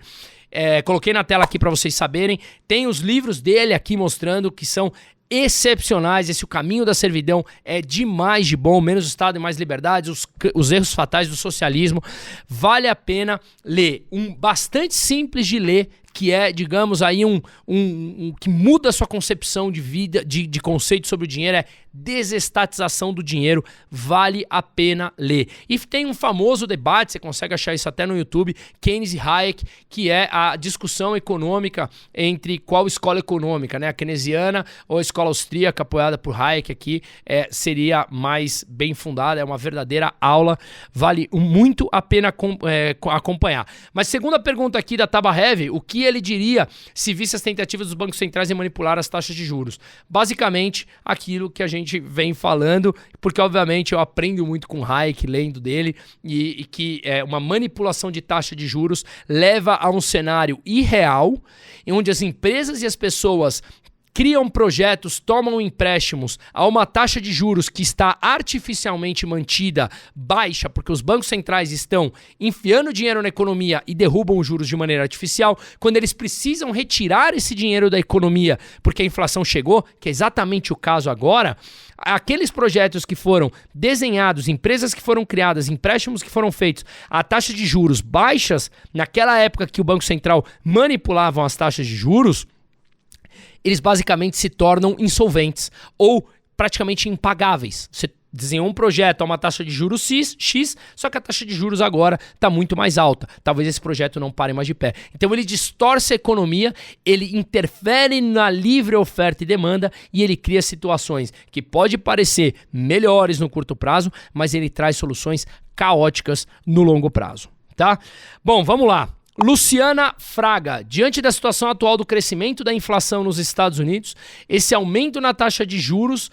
Coloquei na tela aqui para vocês saberem. Tem os livros dele aqui mostrando que são excepcionais. Esse O Caminho da Servidão é demais de bom, menos Estado e mais liberdades, os erros fatais do socialismo. Vale a pena ler. Bastante simples de ler, que é, digamos, aí que muda a sua concepção de vida, de conceito sobre o dinheiro, é Desestatização do Dinheiro. Vale a pena ler. E tem um famoso debate, você consegue achar isso até no YouTube, Keynes e Hayek, que é a discussão econômica entre qual escola econômica, né? A keynesiana ou a escola austríaca, apoiada por Hayek aqui, seria mais bem fundada, é uma verdadeira aula, vale muito a pena acompanhar. Mas segundo a pergunta aqui da Tabarev, o que ele diria se visse as tentativas dos bancos centrais em manipular as taxas de juros? Basicamente, aquilo que a gente vem falando, porque obviamente eu aprendo muito com Hayek, lendo dele, e que uma manipulação de taxa de juros leva a um cenário irreal, em onde as empresas e as pessoas criam projetos, tomam empréstimos a uma taxa de juros que está artificialmente mantida baixa, porque os bancos centrais estão enfiando dinheiro na economia e derrubam os juros de maneira artificial, quando eles precisam retirar esse dinheiro da economia porque a inflação chegou, que é exatamente o caso agora. Aqueles projetos que foram desenhados, empresas que foram criadas, empréstimos que foram feitos a taxas de juros baixas, naquela época que o Banco Central manipulava as taxas de juros, eles basicamente se tornam insolventes ou praticamente impagáveis. Você desenhou um projeto a uma taxa de juros X, só que a taxa de juros agora está muito mais alta. Talvez esse projeto não pare mais de pé. Então ele distorce a economia, ele interfere na livre oferta e demanda e ele cria situações que pode parecer melhores no curto prazo, mas ele traz soluções caóticas no longo prazo, tá? Bom, vamos lá. Luciana Fraga, diante da situação atual do crescimento da inflação nos Estados Unidos, esse aumento na taxa de juros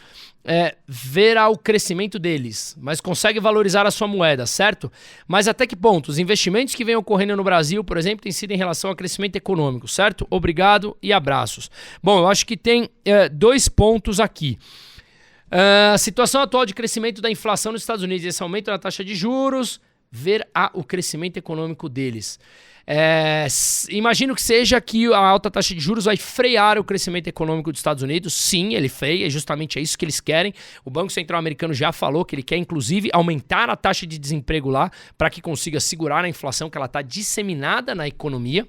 verá o crescimento deles, mas consegue valorizar a sua moeda, certo? Mas até que ponto? Os investimentos que vêm ocorrendo no Brasil, por exemplo, têm sido em relação ao crescimento econômico, certo? Obrigado e abraços. Bom, eu acho que tem dois pontos aqui. A situação atual de crescimento da inflação nos Estados Unidos, esse aumento na taxa de juros, ver o crescimento econômico deles. Imagino que seja que a alta taxa de juros vai frear o crescimento econômico dos Estados Unidos. Sim, ele freia, é justamente isso que eles querem. O Banco Central americano já falou que ele quer, inclusive, aumentar a taxa de desemprego lá para que consiga segurar a inflação que ela está disseminada na economia.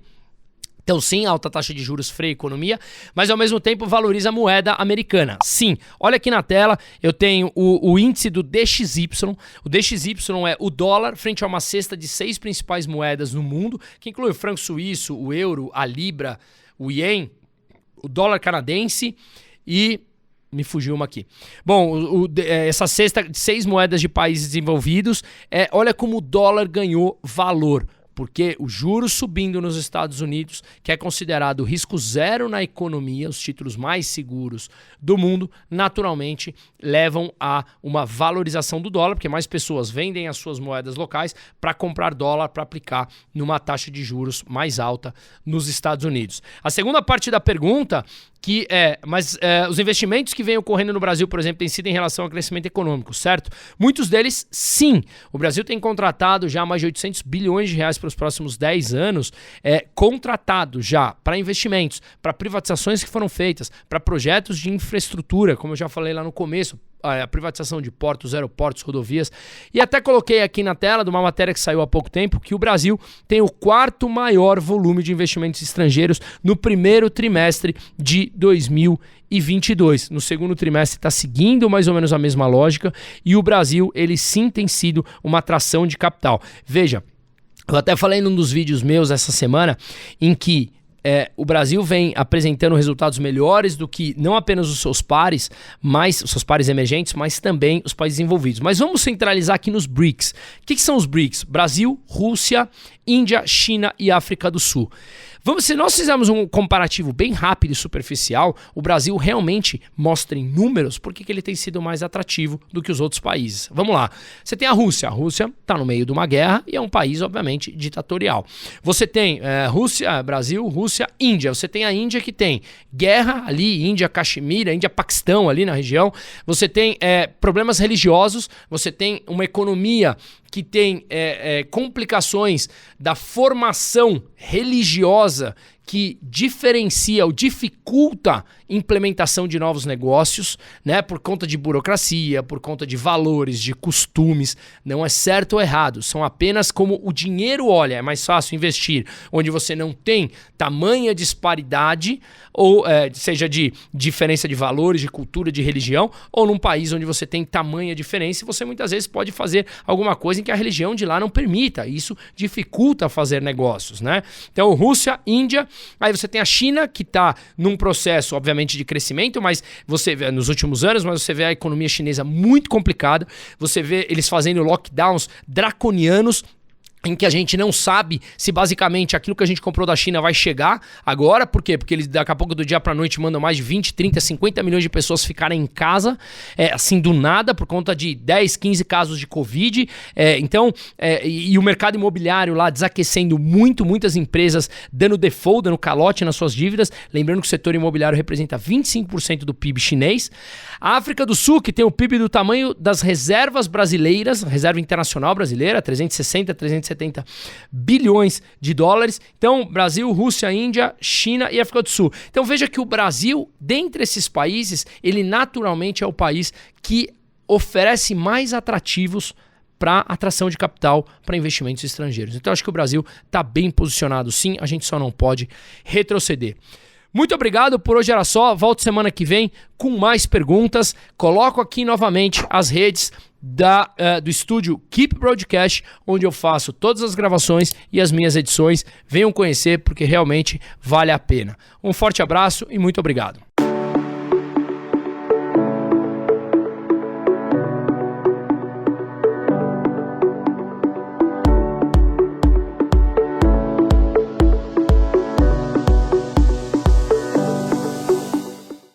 Então sim, a alta taxa de juros freia a economia, mas ao mesmo tempo valoriza a moeda americana. Sim, olha aqui na tela, eu tenho o índice do DXY. O DXY é o dólar frente a uma cesta de 6 principais moedas no mundo, que inclui o franco suíço, o euro, a libra, o ien, o dólar canadense e... me fugiu uma aqui. Bom, essa cesta de 6 moedas de países desenvolvidos, olha como o dólar ganhou valor. Porque os juros subindo nos Estados Unidos, que é considerado risco zero na economia, os títulos mais seguros do mundo, naturalmente levam a uma valorização do dólar, porque mais pessoas vendem as suas moedas locais para comprar dólar para aplicar numa taxa de juros mais alta nos Estados Unidos. A segunda parte da pergunta, os investimentos que vêm ocorrendo no Brasil, por exemplo, têm sido em relação ao crescimento econômico, certo? Muitos deles, sim. O Brasil tem contratado já mais de 800 bilhões de reais para os próximos 10 anos, contratado já para investimentos, para privatizações que foram feitas, para projetos de infraestrutura, como eu já falei lá no começo, a privatização de portos, aeroportos, rodovias. E até coloquei aqui na tela de uma matéria que saiu há pouco tempo que o Brasil tem o 4º maior volume de investimentos estrangeiros no primeiro trimestre de 2022. No segundo trimestre está seguindo mais ou menos a mesma lógica e o Brasil, ele sim tem sido uma atração de capital. Veja, eu até falei num dos vídeos meus essa semana em que o Brasil vem apresentando resultados melhores do que não apenas os seus pares, mas os seus pares emergentes, mas também os países envolvidos. Mas vamos centralizar aqui nos BRICS. O que são os BRICS? Brasil, Rússia, Índia, China e África do Sul. Se nós fizermos um comparativo bem rápido e superficial, o Brasil realmente mostra em números por que ele tem sido mais atrativo do que os outros países. Vamos lá. Você tem a Rússia. A Rússia está no meio de uma guerra e é um país, obviamente, ditatorial. Você tem Rússia, Brasil, Rússia, Índia. Você tem a Índia que tem guerra ali, Índia, Caxemira, Índia, Paquistão ali na região. Você tem problemas religiosos. Você tem uma economia que tem complicações da formação religiosa que diferencia ou dificulta implementação de novos negócios, né? Por conta de burocracia, por conta de valores, de costumes. Não é certo ou errado, são apenas como o dinheiro olha. É mais fácil investir onde você não tem tamanha disparidade, ou seja de diferença de valores, de cultura, de religião, ou num país onde você tem tamanha diferença e você muitas vezes pode fazer alguma coisa em que a religião de lá não permita. Isso dificulta fazer negócios, né? Então, Rússia, Índia. Aí você tem a China, que está num processo, obviamente, de crescimento, mas você vê nos últimos anos, mas você vê a economia chinesa muito complicada, você vê eles fazendo lockdowns draconianos, em que a gente não sabe se basicamente aquilo que a gente comprou da China vai chegar agora. Por quê? Porque eles daqui a pouco do dia para noite mandam mais de 20, 30, 50 milhões de pessoas ficarem em casa, assim do nada, por conta de 10, 15 casos de Covid. E o mercado imobiliário lá desaquecendo muito, muitas empresas dando default, dando calote nas suas dívidas. Lembrando que o setor imobiliário representa 25% do PIB chinês. A África do Sul, que tem o PIB do tamanho das reservas brasileiras, reserva internacional brasileira, 370 bilhões de dólares. Então, Brasil, Rússia, Índia, China e África do Sul. Então, veja que o Brasil, dentre esses países, ele naturalmente é o país que oferece mais atrativos para atração de capital para investimentos estrangeiros. Então, acho que o Brasil está bem posicionado sim, a gente só não pode retroceder. Muito obrigado, por hoje era só. Volto semana que vem com mais perguntas. Coloco aqui novamente as redes do estúdio Keep Broadcast, onde eu faço todas as gravações e as minhas edições. Venham conhecer porque realmente vale a pena. Um forte abraço e muito obrigado.